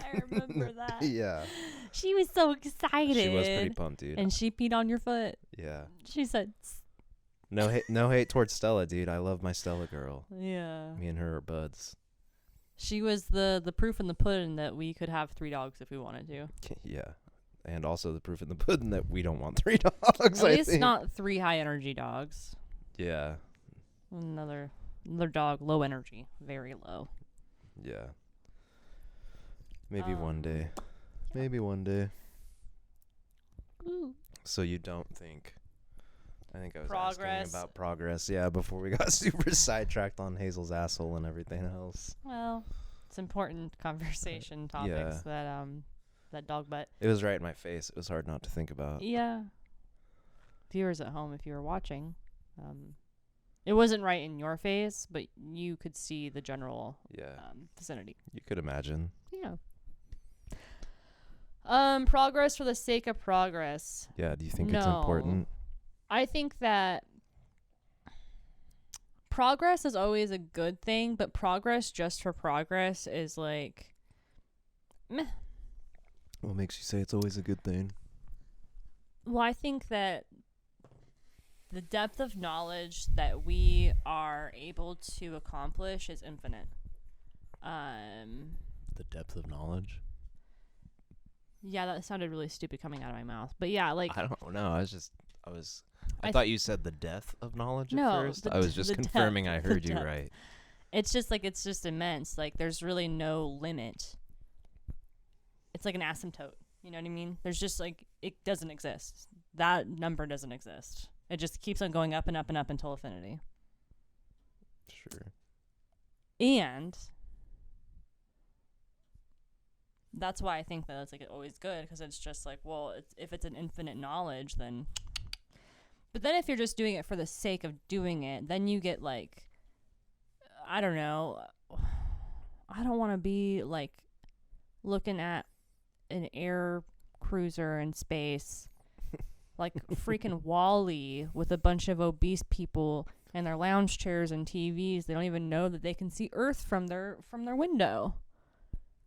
I remember that. Yeah. She was so excited. She was pretty pumped, dude. And she peed on your foot. Yeah. She said, No hate towards Stella, dude. I love my Stella girl. yeah. Me and her are buds. She was the proof in the pudding that we could have 3 dogs if we wanted to. Yeah. And also the proof in the pudding that we don't want 3 dogs. At I least think. not 3 high energy dogs. Yeah. Another dog, low energy, very low. Yeah. Maybe one day. Maybe one day. Ooh. So you don't think? I think I was Progress. asking about progress. Yeah, before we got super sidetracked on Hazel's asshole and everything else. Well, it's important conversation topics that dog butt. It was right in my face. It was hard not to think about. Yeah. Viewers at home, if you were watching, it wasn't right in your face, but you could see the general vicinity. You could imagine. Yeah. Progress for the sake of progress. Yeah, do you think it's important? I think that progress is always a good thing, but progress just for progress is like meh. What makes you say it's always a good thing? Well, I think that the depth of knowledge that we are able to accomplish is infinite. The depth of knowledge? Yeah, that sounded really stupid coming out of my mouth. But yeah, like I don't know. I thought you said the depth of knowledge at first. I was just confirming I heard you right. It's just immense. Like there's really no limit. It's like an asymptote. You know what I mean? There's just like, it doesn't exist. That number doesn't exist. It just keeps on going up and up and up until infinity. Sure. And that's why I think that it's like always good, because it's just like, well, if it's an infinite knowledge, then. But then if you're just doing it for the sake of doing it, then you get like, I don't know. I don't want to be like looking at an air cruiser in space, like freaking Wall-E, with a bunch of obese people and their lounge chairs and TVs. They don't even know that they can see Earth from their window.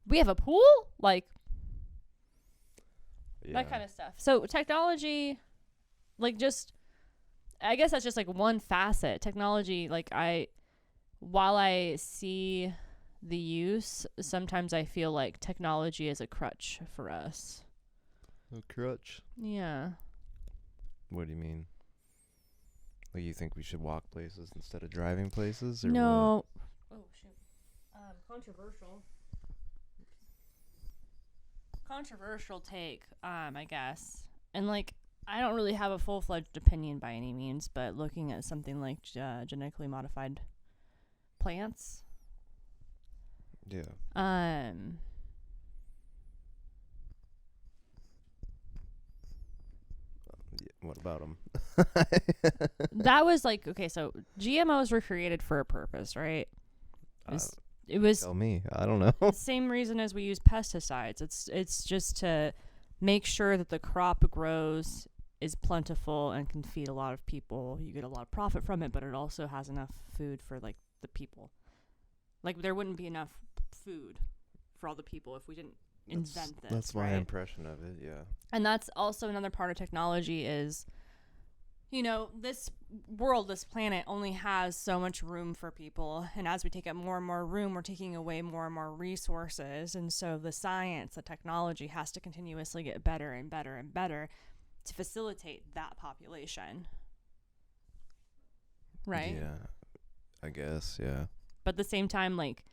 We have a pool, like that kind of stuff. So technology, like I guess that's just like one facet. Technology, like while I see the use, sometimes I feel like technology is a crutch for us. A crutch? Yeah. What do you mean? Like, you think we should walk places instead of driving places? Or no. What? Oh, shoot. Controversial take, I guess. And, like, I don't really have a full-fledged opinion by any means, but looking at something like genetically modified plants. Yeah. What about them? That was like, okay, so GMOs were created for a purpose, right? It was tell me. I don't know. the same reason as we use pesticides. It's just to make sure that the crop grows, is plentiful, and can feed a lot of people. You get a lot of profit from it, but it also has enough food for like the people. Like there wouldn't be enough food for all the people if we didn't invent this. That's my right? impression of it, yeah. And that's also another part of technology is, you know, this world, this planet only has so much room for people. And as we take up more and more room, we're taking away more and more resources. And so the science, the technology has to continuously get better and better and better to facilitate that population. Right? Yeah, I guess, yeah. But at the same time, like,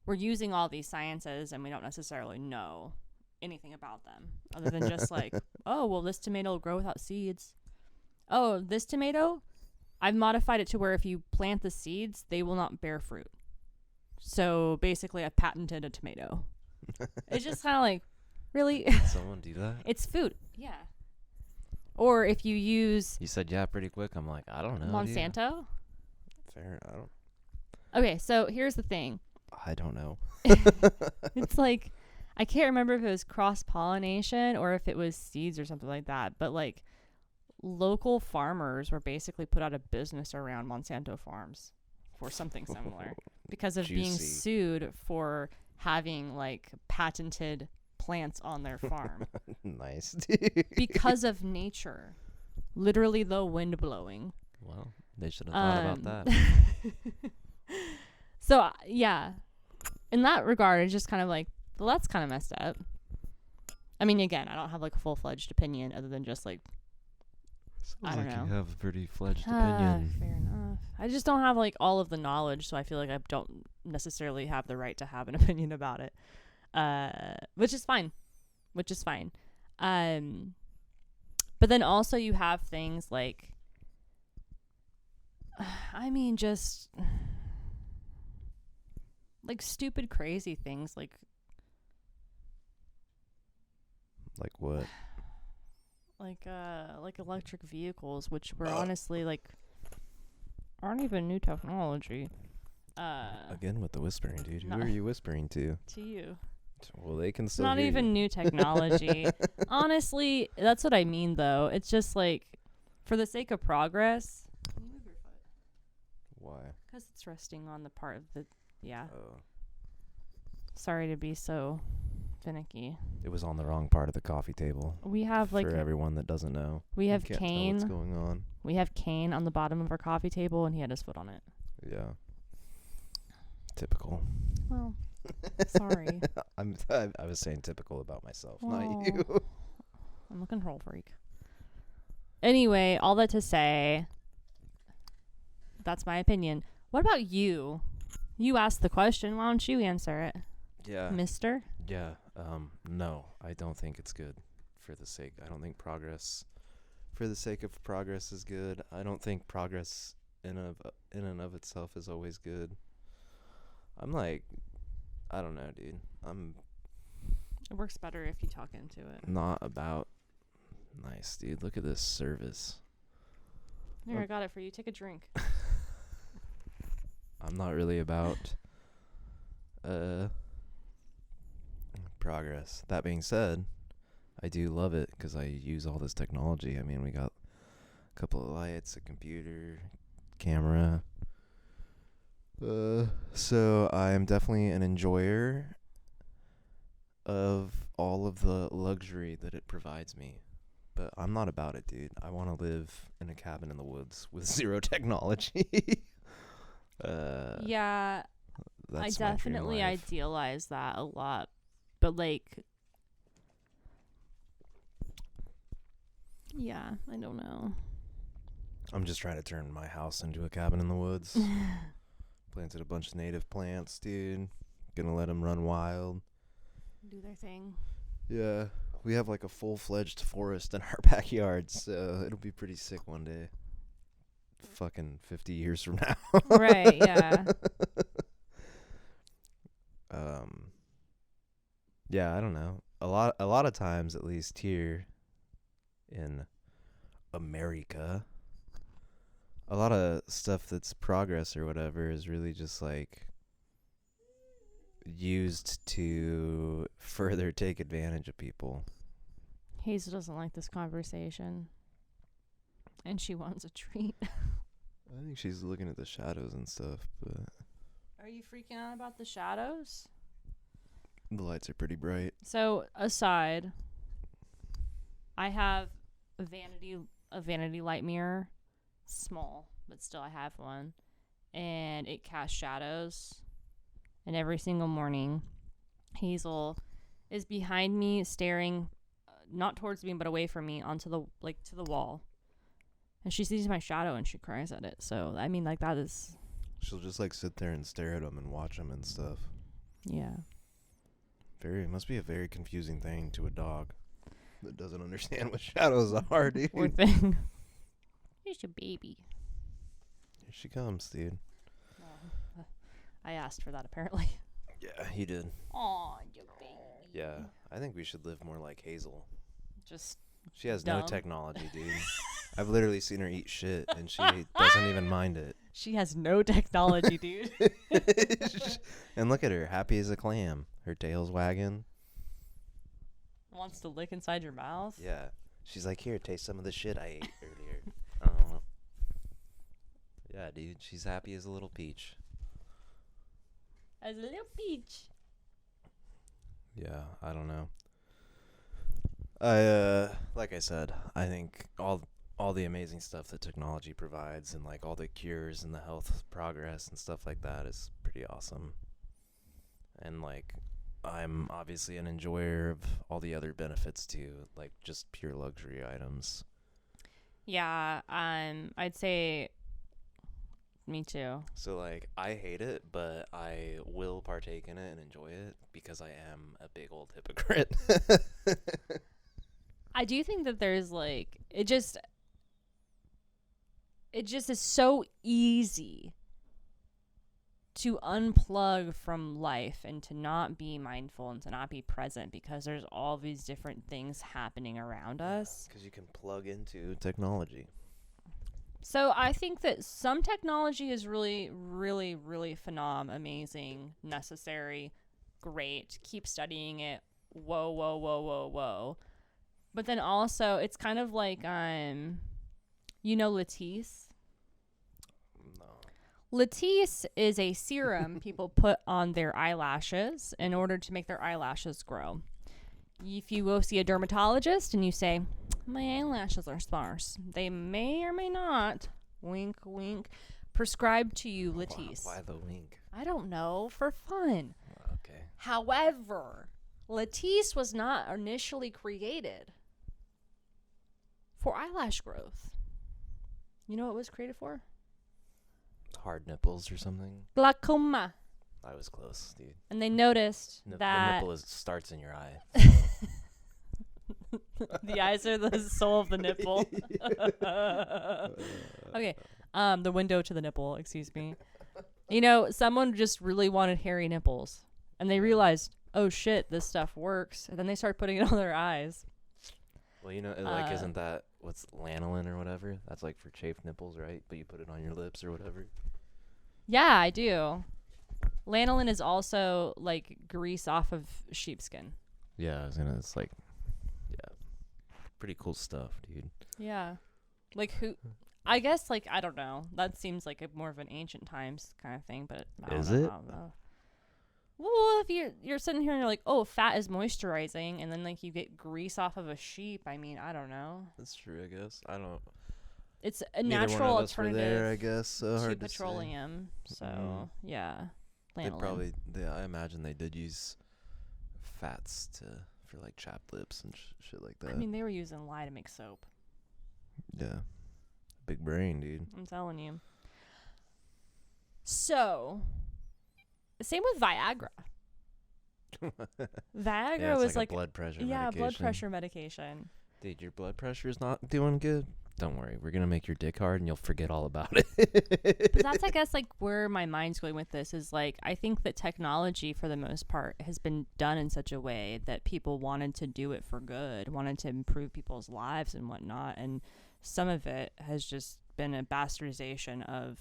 we're using all these sciences and we don't necessarily know anything about them other than just like, oh, well, this tomato will grow without seeds. Oh, this tomato, I've modified it to where if you plant the seeds, they will not bear fruit. So basically, I've patented a tomato. It's just kind of like, really? Did someone do that? It's food. Yeah. Or if you use... You said, yeah, pretty quick. I'm like, I don't know. Monsanto? Fair. I don't... Okay, so here's the thing. I don't know. It's like, I can't remember if it was cross-pollination or if it was seeds or something like that. But like, local farmers were basically put out of business around Monsanto farms for something similar because of being sued for having like patented plants on their farm. Nice. Because of nature. Literally the wind blowing. Well, they should have thought about that. So, yeah. In that regard, it's just kind of like, well, that's kind of messed up. I mean, again, I don't have like a full-fledged opinion other than just like, I don't know. You have a pretty fledged opinion. Fair enough. I just don't have like all of the knowledge, so I feel like I don't necessarily have the right to have an opinion about it. Which is fine. But then also you have things like, I mean, just like stupid, crazy things like what? Like electric vehicles, which were honestly like aren't even new technology. Again with the whispering, dude. No. Who are you whispering to? To you. Well, they can It's still not hear even you. new technology. Honestly, that's what I mean, though. It's just like, for the sake of progress. Can you move your foot? Why? Because it's resting on the part of the. Yeah. Oh. Sorry to be so finicky. It was on the wrong part of the coffee table. We have like. For everyone that doesn't know. We have can't Kane. Tell what's going on. We have Kane on the bottom of our coffee table, and he had his foot on it. Yeah. Typical. Well, sorry. I was saying typical about myself, not Well, you. I'm a control freak. Anyway, all that to say, that's my opinion. What about you? You asked the question. Why don't you answer it, Yeah. mister? Yeah. No, I don't think it's good for the sake. I don't think progress for the sake of progress is good. I don't think progress in and of itself is always good. I'm like, I don't know, dude. I'm It works better if you talk into it. not about nice, dude. Look at this service. Here, I got it for you. Take a drink. I'm not really about progress. That being said, I do love it because I use all this technology. I mean, we got a couple of lights, a computer, camera. So I am definitely an enjoyer of all of the luxury that it provides me. But I'm not about it, dude. I want to live in a cabin in the woods with zero technology. Yeah, I That's my dream definitely life. idealize that a lot. But, like, yeah, I don't know. I'm just trying to turn my house into a cabin in the woods. Planted a bunch of native plants, dude. Gonna let them run wild. Do their thing. Yeah, we have like a full-fledged forest in our backyard, so it'll be pretty sick one day. Fucking 50 years from now. Right, yeah. Yeah, I don't know. A lot of times, at least here in America, a lot of stuff that's progress or whatever is really just like used to further take advantage of people. Hazel doesn't like this conversation. And she wants a treat. I think she's looking at the shadows and stuff, but Are you freaking out about the shadows? the lights are pretty bright. So, aside, I have a vanity light mirror. Small, but still I have one. And it casts shadows. And every single morning, Hazel is behind me, staring not towards me, but away from me onto the, like, to the wall. And she sees my shadow and she cries at it. So, I mean, like, that is, She'll just like sit there and stare at them and watch them and stuff. yeah. Must be a very confusing thing to a dog that doesn't understand what shadows are, dude. Poor thing. Here's your baby. Here she comes, dude. I asked for that, apparently. Yeah, he did. Aw, your baby. Yeah, I think we should live more like Hazel. Just She has dumb. no technology, dude. I've literally seen her eat shit, and she doesn't even mind it. She has no technology, dude. And look at her, happy as a clam. Her tail's wagging. Wants to lick inside your mouth. Yeah. She's like, here, taste some of the shit I ate earlier. I don't know. Yeah, dude, she's happy as a little peach. As a little peach. Yeah, I don't know. Like I said, I think all all the amazing stuff that technology provides and like all the cures and the health progress and stuff like that is pretty awesome. And like I'm obviously an enjoyer of all the other benefits too, like just pure luxury items. Yeah, I'd say me too. So like I hate it, but I will partake in it and enjoy it because I am a big old hypocrite. I do think that there's like it just is so easy to unplug from life and to not be mindful and to not be present because there's all these different things happening around us. Because you can plug into technology. So I think that some technology is really, really, really amazing, necessary, great. Keep studying it. Whoa, whoa, whoa, whoa, whoa. But then also, it's kind of like, you know, Latisse. Latisse is a serum people put on their eyelashes in order to make their eyelashes grow. If you go see a dermatologist and you say, my eyelashes are sparse, they may or may not, wink, wink, prescribe to you Latisse. Why the wink? I don't know, for fun. Okay. However, Latisse was not initially created for eyelash growth. You know what it was created for? Hard nipples or something. Glaucoma. I was close, dude. And they noticed The that nipple starts in your eye. the eyes are the soul of the nipple. Okay. The window to the nipple, excuse me. You know, someone just really wanted hairy nipples. And they realized, oh shit, this stuff works. And then they started putting it on their eyes. Well, you know, like, isn't that what's lanolin or whatever? That's like for chafed nipples, right? But you put it on your lips or whatever. Yeah, I do. Lanolin is also like grease off of sheepskin. Yeah, it's like, yeah, pretty cool stuff, dude. Yeah. Like who? I guess like I don't know. That seems like more of an ancient times kind of thing, but I don't know. Well, if you're sitting here and you're like, oh, fat is moisturizing, and then like you get grease off of a sheep. I mean, I don't know. That's true, I guess. I don't. It's a Neither natural one of us were alternative there, I guess. to Hard petroleum. To say. So yeah, They lanolin. probably. I imagine they did use fats for like chapped lips and shit like that. I mean, they were using lye to make soap. Yeah, big brain, dude. I'm telling you. So, same with Viagra. Viagra Yeah, it's was like a blood pressure medication. blood pressure medication. Dude, your blood pressure is not doing good. Don't worry, we're gonna make your dick hard and you'll forget all about it. But that's, I guess, like where my mind's going with this is like I think that technology, for the most part, has been done in such a way that people wanted to do it for good, wanted to improve people's lives and whatnot, and some of it has just been a bastardization of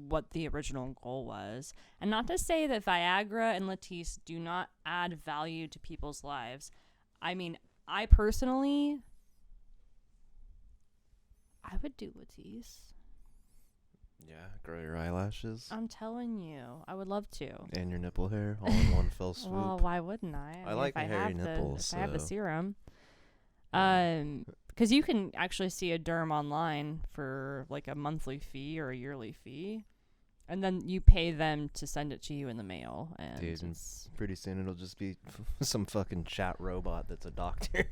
what the original goal was. And not to say that Viagra and Latisse do not add value to people's lives. I mean, I personally, I would do Latisse. Yeah, grow your eyelashes. I'm telling you, I would love to. And your nipple hair all in one fell swoop. Well, why wouldn't I? I like if I hairy have nipples, if I have the so- serum. Yeah. Because you can actually see a derm online for like a monthly fee or a yearly fee, and then you pay them to send it to you in the mail. And Dude, and it's, pretty soon it'll just be some fucking chat robot that's a doctor.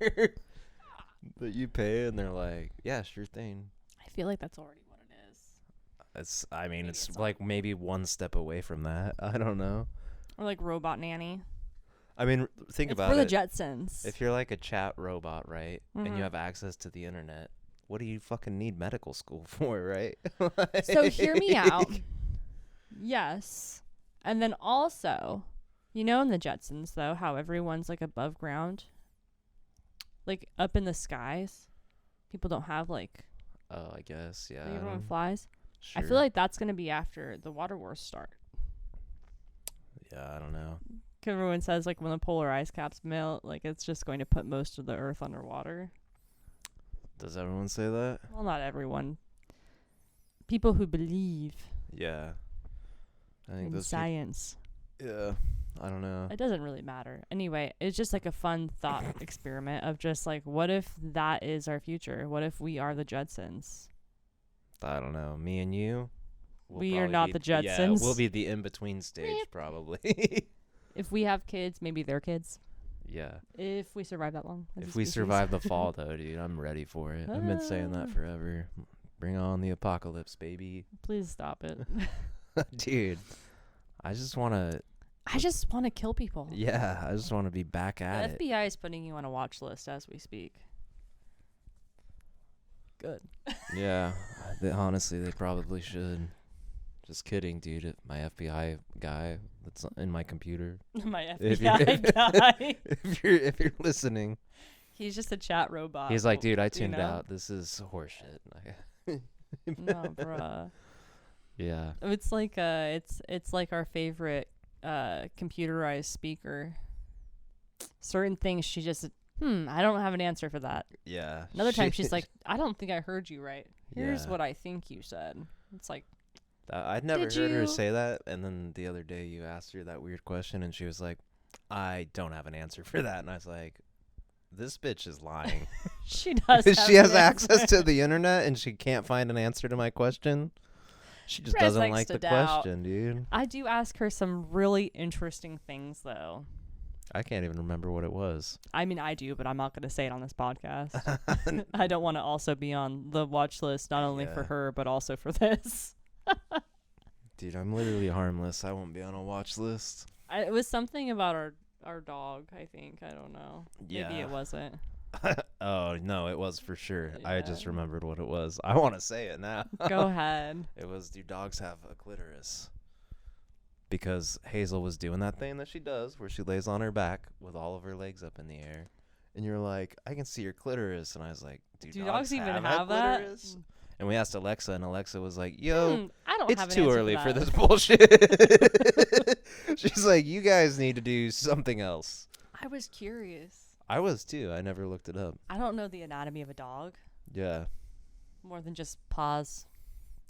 But you pay and they're like, yeah, sure thing. I feel like that's already what it is. Maybe it's it's like maybe one step away from that. I don't know. Or like robot nanny. I mean, think It's about for it. the Jetsons. If you're like a chat robot, right, and Mhm. you have access to the internet, what do you fucking need medical school for, right? So hear me out. Yes. And then also, you know in the Jetsons, though, how everyone's like above ground? Like up in the skies? People don't have like, Oh, I guess, yeah. like everyone flies? Sure. I feel like that's going to be after the water wars start. Yeah, I don't know. 'Cause everyone says like when the polar ice caps melt, like it's just going to put most of the Earth underwater. Does everyone say that? Well, not everyone. People who believe Yeah. I think in those science. yeah. I don't know. It doesn't really matter. Anyway, it's just like a fun thought experiment of just like, what if that is our future? What if we are the Jetsons? I don't know. Me and you. We are not the Jetsons. Yeah, we'll be the in-between stage probably. If we have kids, maybe they're kids. Yeah. If we survive that long. as a If we species. survive the fall, though, dude, I'm ready for it. I've been saying that forever. Bring on the apocalypse, baby. Please stop it. Dude, I just want to kill people. Yeah, I just want to be back at it. The FBI is putting you on a watch list as we speak. Good. Yeah, honestly, they probably should. Just kidding, dude. My FBI guy that's in my computer. My If FBI guy. if you're listening, He's just a chat robot. he's like, dude, I tuned know? out. This is horseshit. No, bruh. Yeah. It's like it's like our favorite computerized speaker. Certain things she just I don't have an answer for that. Yeah. Another time she's like, I don't think I heard you right. Here's Yeah. what I think you said. It's like, I'd never Did heard her you? say that. And then the other day you asked her that weird question and she was like, I don't have an answer for that. And I was like, this bitch is lying. she does. She have has an access answer. to the internet and she can't find an answer to my question. She just Press doesn't X like to the doubt. question, dude. I do ask her some really interesting things, though. I can't even remember what it was. I mean, I do, but I'm not going to say it on this podcast. I don't want to also be on the watch list, not only for Yeah. her, but also for this. Dude, I'm literally harmless. I won't be on a watch list. It was something about our dog, I think. I don't know. Maybe Yeah. it wasn't. Oh, no, it was for sure. I just Yeah. remembered what it was. I want to say it now. Go ahead. It was, do dogs have a clitoris? Because Hazel was doing that thing that she does where she lays on her back with all of her legs up in the air. And you're like, I can see your clitoris. And I was like, do dogs even have have that? clitoris? And we asked Alexa, and Alexa was like, yo, I don't have it's an too answer early for that. this bullshit. She's like, you guys need to do something else. I was curious. I was too. I never looked it up. I don't know the anatomy of a dog Yeah. more than just paws.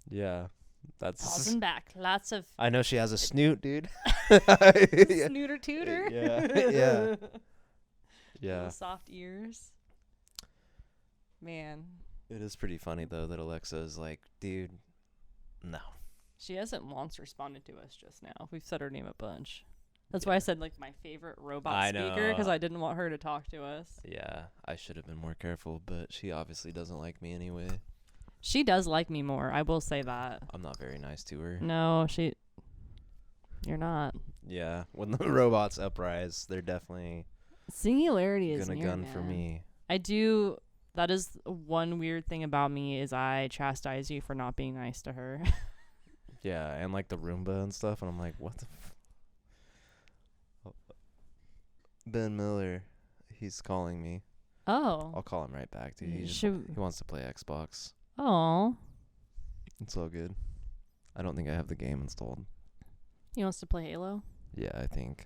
Yeah. Paws and back. Lots of I know she has a snoot, dude. snooter tooter. Yeah. Yeah. Little Yeah. soft ears. Man. It is pretty funny though that Alexa is like, dude, no. She hasn't once responded to us just now. We've said her name a bunch. That's why I said like my favorite robot I speaker, know. because I didn't want her to talk to us. Yeah, I should have been more careful, but she obviously doesn't like me anyway. She does like me more. I will say that. I'm not very nice to her. No, you're not. Yeah, when the robots uprise, they're definitely Singularity is gonna near, gun for man. me. I do. That is one weird thing about me is I chastise you for not being nice to her. Yeah, and like the Roomba and stuff, and I'm like, what the Ben Miller, he's calling me. Oh. I'll call him right back, dude. He wants to play Xbox. Oh. It's all good. I don't think I have the game installed. He wants to play Halo. Yeah, I think.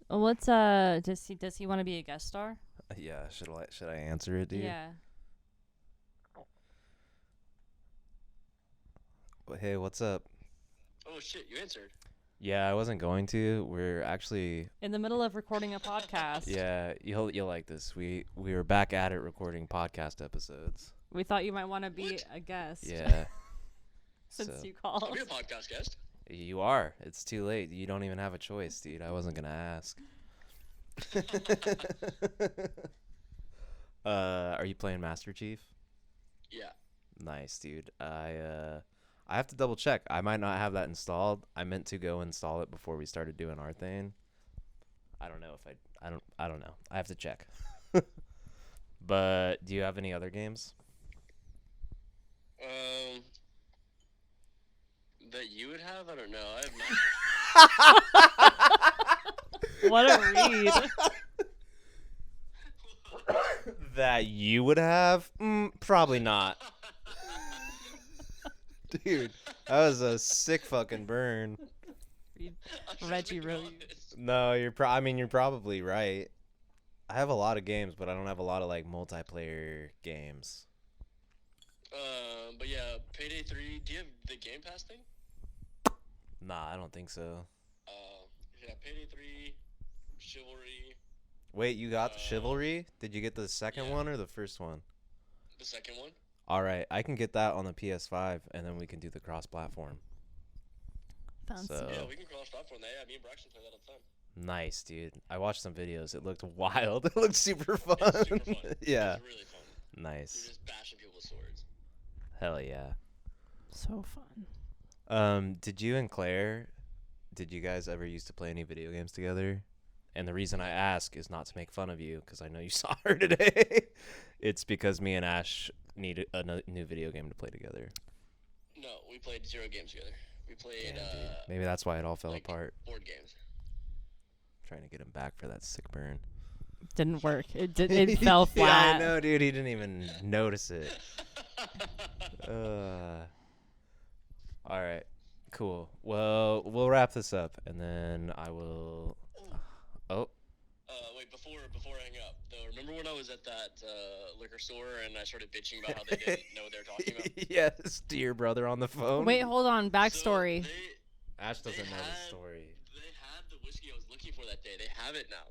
What's does he want to be a guest star? Yeah, should I answer it, dude? Yeah. Hey, what's up? Oh shit, you answered. Yeah, I wasn't going to. We're actually In the middle of recording a podcast. yeah, you'll like this. We were back at it recording podcast episodes. We thought you might want to be What? a guest. Yeah. Since So- you I'll called. be a podcast guest. You are. It's too late. You don't even have a choice, dude. I wasn't gonna ask. Are you playing Master Chief? Yeah. Nice, dude. I have to double check. I might not have that installed. I meant to go install it before we started doing our thing. I don't know if I don't know. I have to check. But do you have any other games? That you would have? I don't know. I have not. What a read. That you would have? Probably not. Dude, that was a sick fucking burn. Reggie wrote. No, you're probably right. I have a lot of games, but I don't have a lot of like multiplayer games. But yeah, Payday 3. Do you have the Game Pass thing? Nah, I don't think so. Yeah, Payday 3, Chivalry, Wait, you got the Chivalry? Did you get the second yeah. one or the first one? the second one. All right, I can get that on the PS5, and then we can do the cross-platform. Fancy. So- Yeah, we can cross-platform that. Yeah, me and Braxton play that all the time. Nice, dude. I watched some videos. It looked wild. It looked super fun. It's super fun. Yeah. It's really fun. You're Nice. just bashing people with swords. Hell yeah. So fun. Did you and Claire, did you guys ever used to play any video games together? And the reason I ask is not to make fun of you, because I know you saw her today. It's because me and Ash need a new video game to play together. No, we played 0 games together. We played Damn, dude. Maybe that's why it all fell like, apart. board games. Trying to get him back for that sick burn. Didn't work. It fell flat. Yeah, I know, dude. He didn't even notice it. All right, cool. Well, we'll wrap this up, and then I will. Oh, Wait, before I hang up, though, remember when I was at that liquor store and I started bitching about how they didn't know what they were talking about? yes, to your brother on the phone. Wait, hold on. Backstory. So Ash doesn't they know the had- story. they had the whiskey I was looking for that day. They have it now.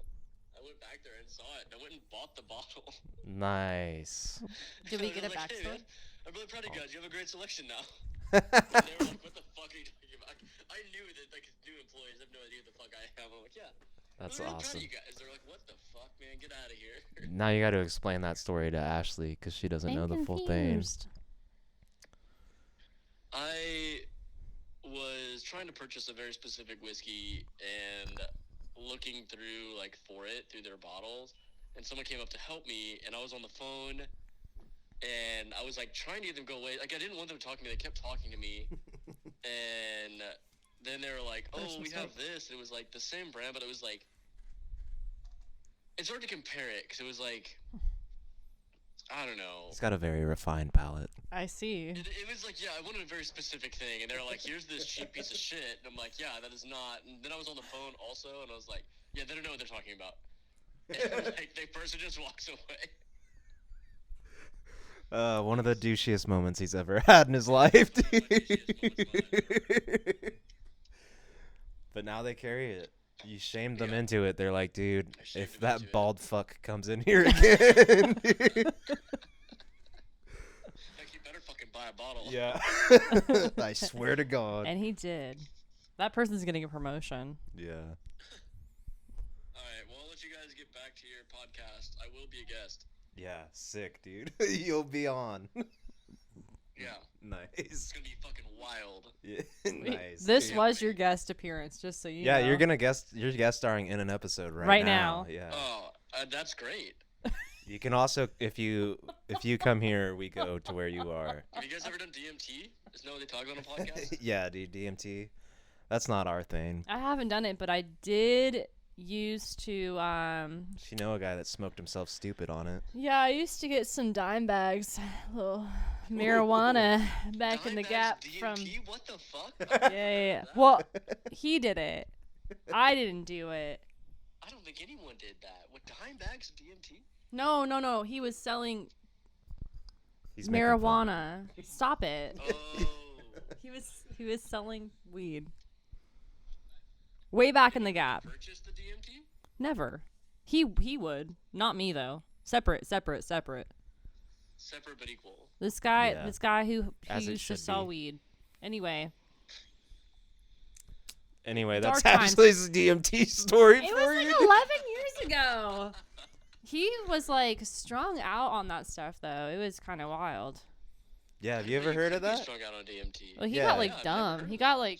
I went back there and saw it. And I went and bought the bottle. Nice. Did we And get I a was like, "Hey, backstory? man, I'm really proud of you guys. You have a great selection now." And they were like, "What the fuck are you talking about?" I knew that like new employees have no idea what the fuck I am. I'm like, "Yeah." That's I'm really proud awesome. of you guys. They're like, "What the fuck, man? Get out of here." Now you got to explain that story to Ashley because she doesn't know the full thing. I was trying to purchase a very specific whiskey and looking through like for it through their bottles, and someone came up to help me, and I was on the phone, and I was like trying to get them to go away. Like I didn't want them to talk to me. They kept talking to me, and then they were like, "Oh, we have this." It was like the same brand, but it was like it's hard to compare it because it was like I don't know. He's got a very refined palate. I see. It was like, yeah, I wanted a very specific thing, and they're like, here's this cheap piece of shit, and I'm like, yeah, that is not, and then I was on the phone also, and I was like, yeah, they don't know what they're talking about, and like, the person just walks away. One of the douchiest moments he's ever had in his life, One of my douchiest moments in my dude. But now they carry it. You shamed them Yeah. into it. They're like, dude, I shamed if them that into it. bald fuck comes in here again. Like, you better fucking buy a bottle. Yeah. I swear to God. And he did. That person's getting a promotion. Yeah. Alright, well, I'll let you guys get back to your podcast. I will be a guest. Yeah, sick, dude. You'll be on. Yeah. Nice. It's gonna be fucking wild. Yeah, nice. This dude. was your guest appearance, just so you know. Yeah, you're guest starring in an episode right Right now. now. Yeah. Oh, that's great. You can also, if you come here, we go to where you are. Have you guys ever done DMT? Is that what they talk about on a podcast? Yeah, dude, DMT. That's not our thing. I haven't done it, but I did used to You know a guy that smoked himself stupid on it. yeah, I used to get some dime bags, little marijuana back in the Dimebags Gap DMT? from What the fuck? yeah. Well, he did it. I didn't do it. I don't think anyone did that. What, dime bags of DMT? No. He was selling He's making fun. marijuana. Stop it. Oh. He was selling weed. Way back in the Gap. Purchase the DMT? Never. He would. Not me though. Separate. Separate but equal. This guy Yeah. who As it used to should sell be. weed. Anyway. Anyway, Dark that's times. Ashley's DMT story It for was like you. 11 years ago. He was like strung out on that stuff though. It was kind of wild. Yeah, have you ever heard of that? Strung out on DMT. Well, he Yeah. got like Yeah, I've never dumb. heard He of got like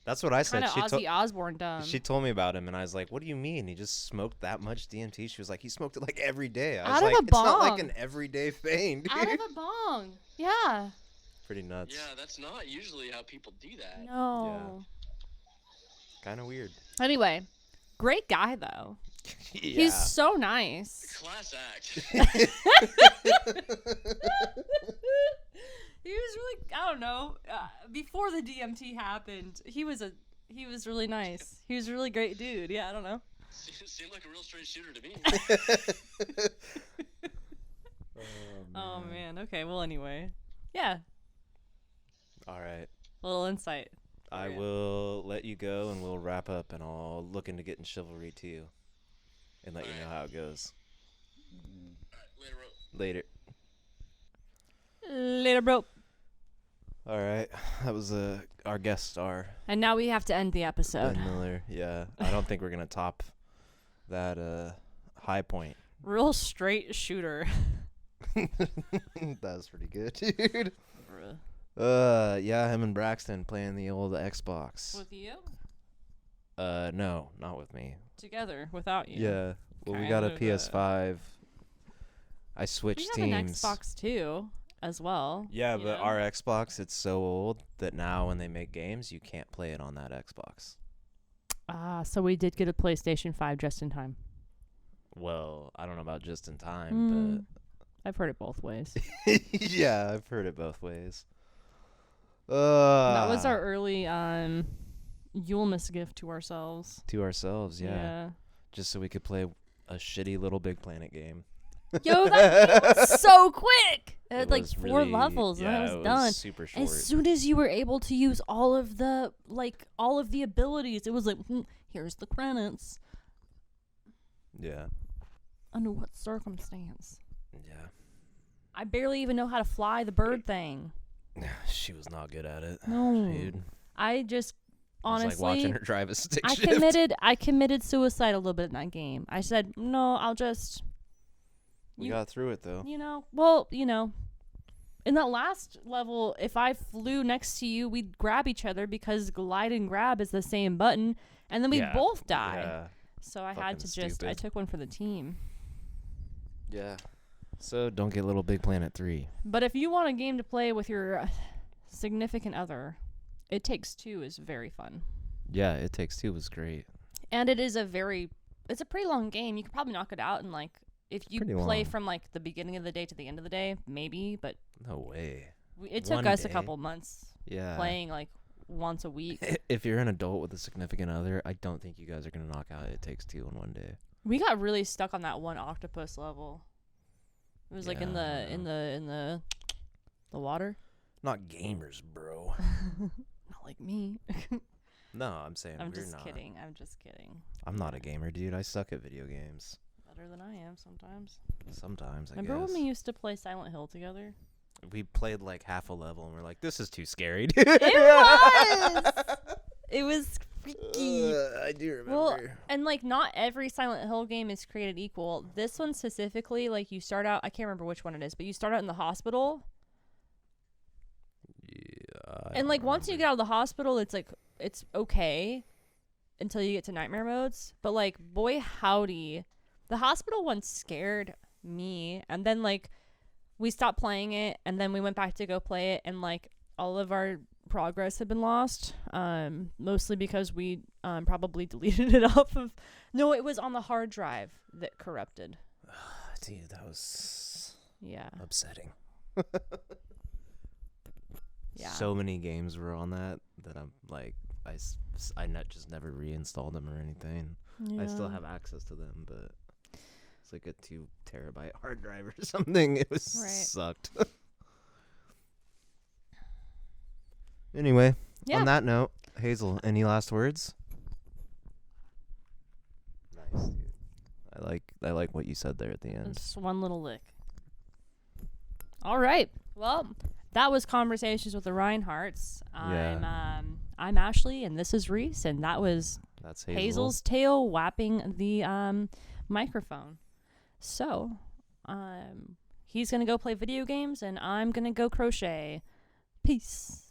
That's what I said. kind of She, Ozzy Osbourne dumb. she told me about him, and I was like, "What do you mean? He just smoked that much DMT?" She was like, "He smoked it like every day." I was Out of like, a "It's not like bong. an everyday thing, dude." Out of a bong. Yeah. Pretty nuts. Yeah, that's not usually how people do that. No. Kind of weird. Anyway, great guy though. Yeah. He's so nice. Class act. He was really, I don't know, before the DMT happened, he was really nice. He was a really great dude. Yeah, I don't know. Seemed like a real straight shooter to me. Oh man. Okay. Well, anyway. Yeah. All right. A little insight. I Yeah. will let you go, and we'll wrap up, and I'll look into getting Chivalry too, and let you know how it goes. Later, bro. Later. Later, bro. All right, that was our guest star, And now we have to end the episode. Ben Miller. Yeah, I don't think we're gonna top that high point. Real straight shooter. That was pretty good, dude. Bruh. Yeah, him and Braxton playing the old Xbox. With you? No, not with me. Together, without you. Yeah. Well, we Kind got a of, PS5. I We switched have an teams. Xbox too, as well. Yeah, you but know? our Xbox, it's so old that now when they make games, you can't play it on that Xbox. So we did get a PlayStation 5 just in time. Well, I don't know about just in time, I've heard it both ways. but yeah, I've heard it both ways. That was our early Yulemas gift to ourselves. to ourselves, yeah. Just so we could play a shitty little Big Planet game. Yo, that game was so quick. It had It like was 4 really- levels, yeah, and it it was done. super short. As soon as you were able to use all of the abilities, it was like, here's the credits. Yeah. Under what circumstance? Yeah. I barely even know how to fly the bird thing. She was not good at it. No. Dude. I just It was like watching honestly, her drive a stick I shift. committed suicide a little bit in that game. I said, no, I'll just, We you- got through it though. in that last level, if I flew next to you, we'd grab each other because glide and grab is the same button, and then we'd Yeah, both die. Yeah. So I Fucking had to I stupid. took one for the team. Yeah. So don't get Little Big Planet 3. But if you want a game to play with your significant other, It Takes Two is very fun. Yeah, It Takes Two was great. And it's a pretty long game. You could probably knock it out in like, if you Pretty play long. from like the beginning of the day to the end of the day, maybe, but No way. it took One us a day. couple months Yeah. playing like once a week. If you're an adult with a significant other, I don't think you guys are gonna knock out It Takes Two in one day. We got really stuck on that one octopus level. It was like in Yeah, the water. Not gamers, bro. Not like me. No, I'm saying I'm we're just not. kidding. I'm just kidding. I'm not a gamer, dude. I suck at video games. Better than I am sometimes. Sometimes, I Remember guess. when we used to play Silent Hill together? We played like half a level and we're like, this is too scary. It was freaky. I do remember. Well, and like not every Silent Hill game is created equal. This one specifically, like you start out, I can't remember which one it is, but you start out in the hospital. Yeah. And like once you get out of the hospital, it's like it's okay until you get to nightmare modes. But like boy howdy, the hospital one scared me. And then like we stopped playing it, and then we went back to go play it, and like all of our progress had been lost. Mostly because we probably deleted it off of. No, it was on the hard drive that corrupted. Dude, that was Yeah. upsetting. Yeah. So many games were on that I'm like, I just never reinstalled them or anything. I still Yeah. have access to them, but it's like a 2 terabyte hard drive or something. It was Right. sucked. Anyway, Yeah. on that note, Hazel, any last words? Nice, dude. I like what you said there at the end. Just one little lick. All right. Well, that was Conversations with the Rhineharts. I'm Ashley, and this is Reese, and that was That's Hazel. Hazel's tail whapping the microphone. So, he's gonna go play video games, and I'm gonna go crochet. Peace.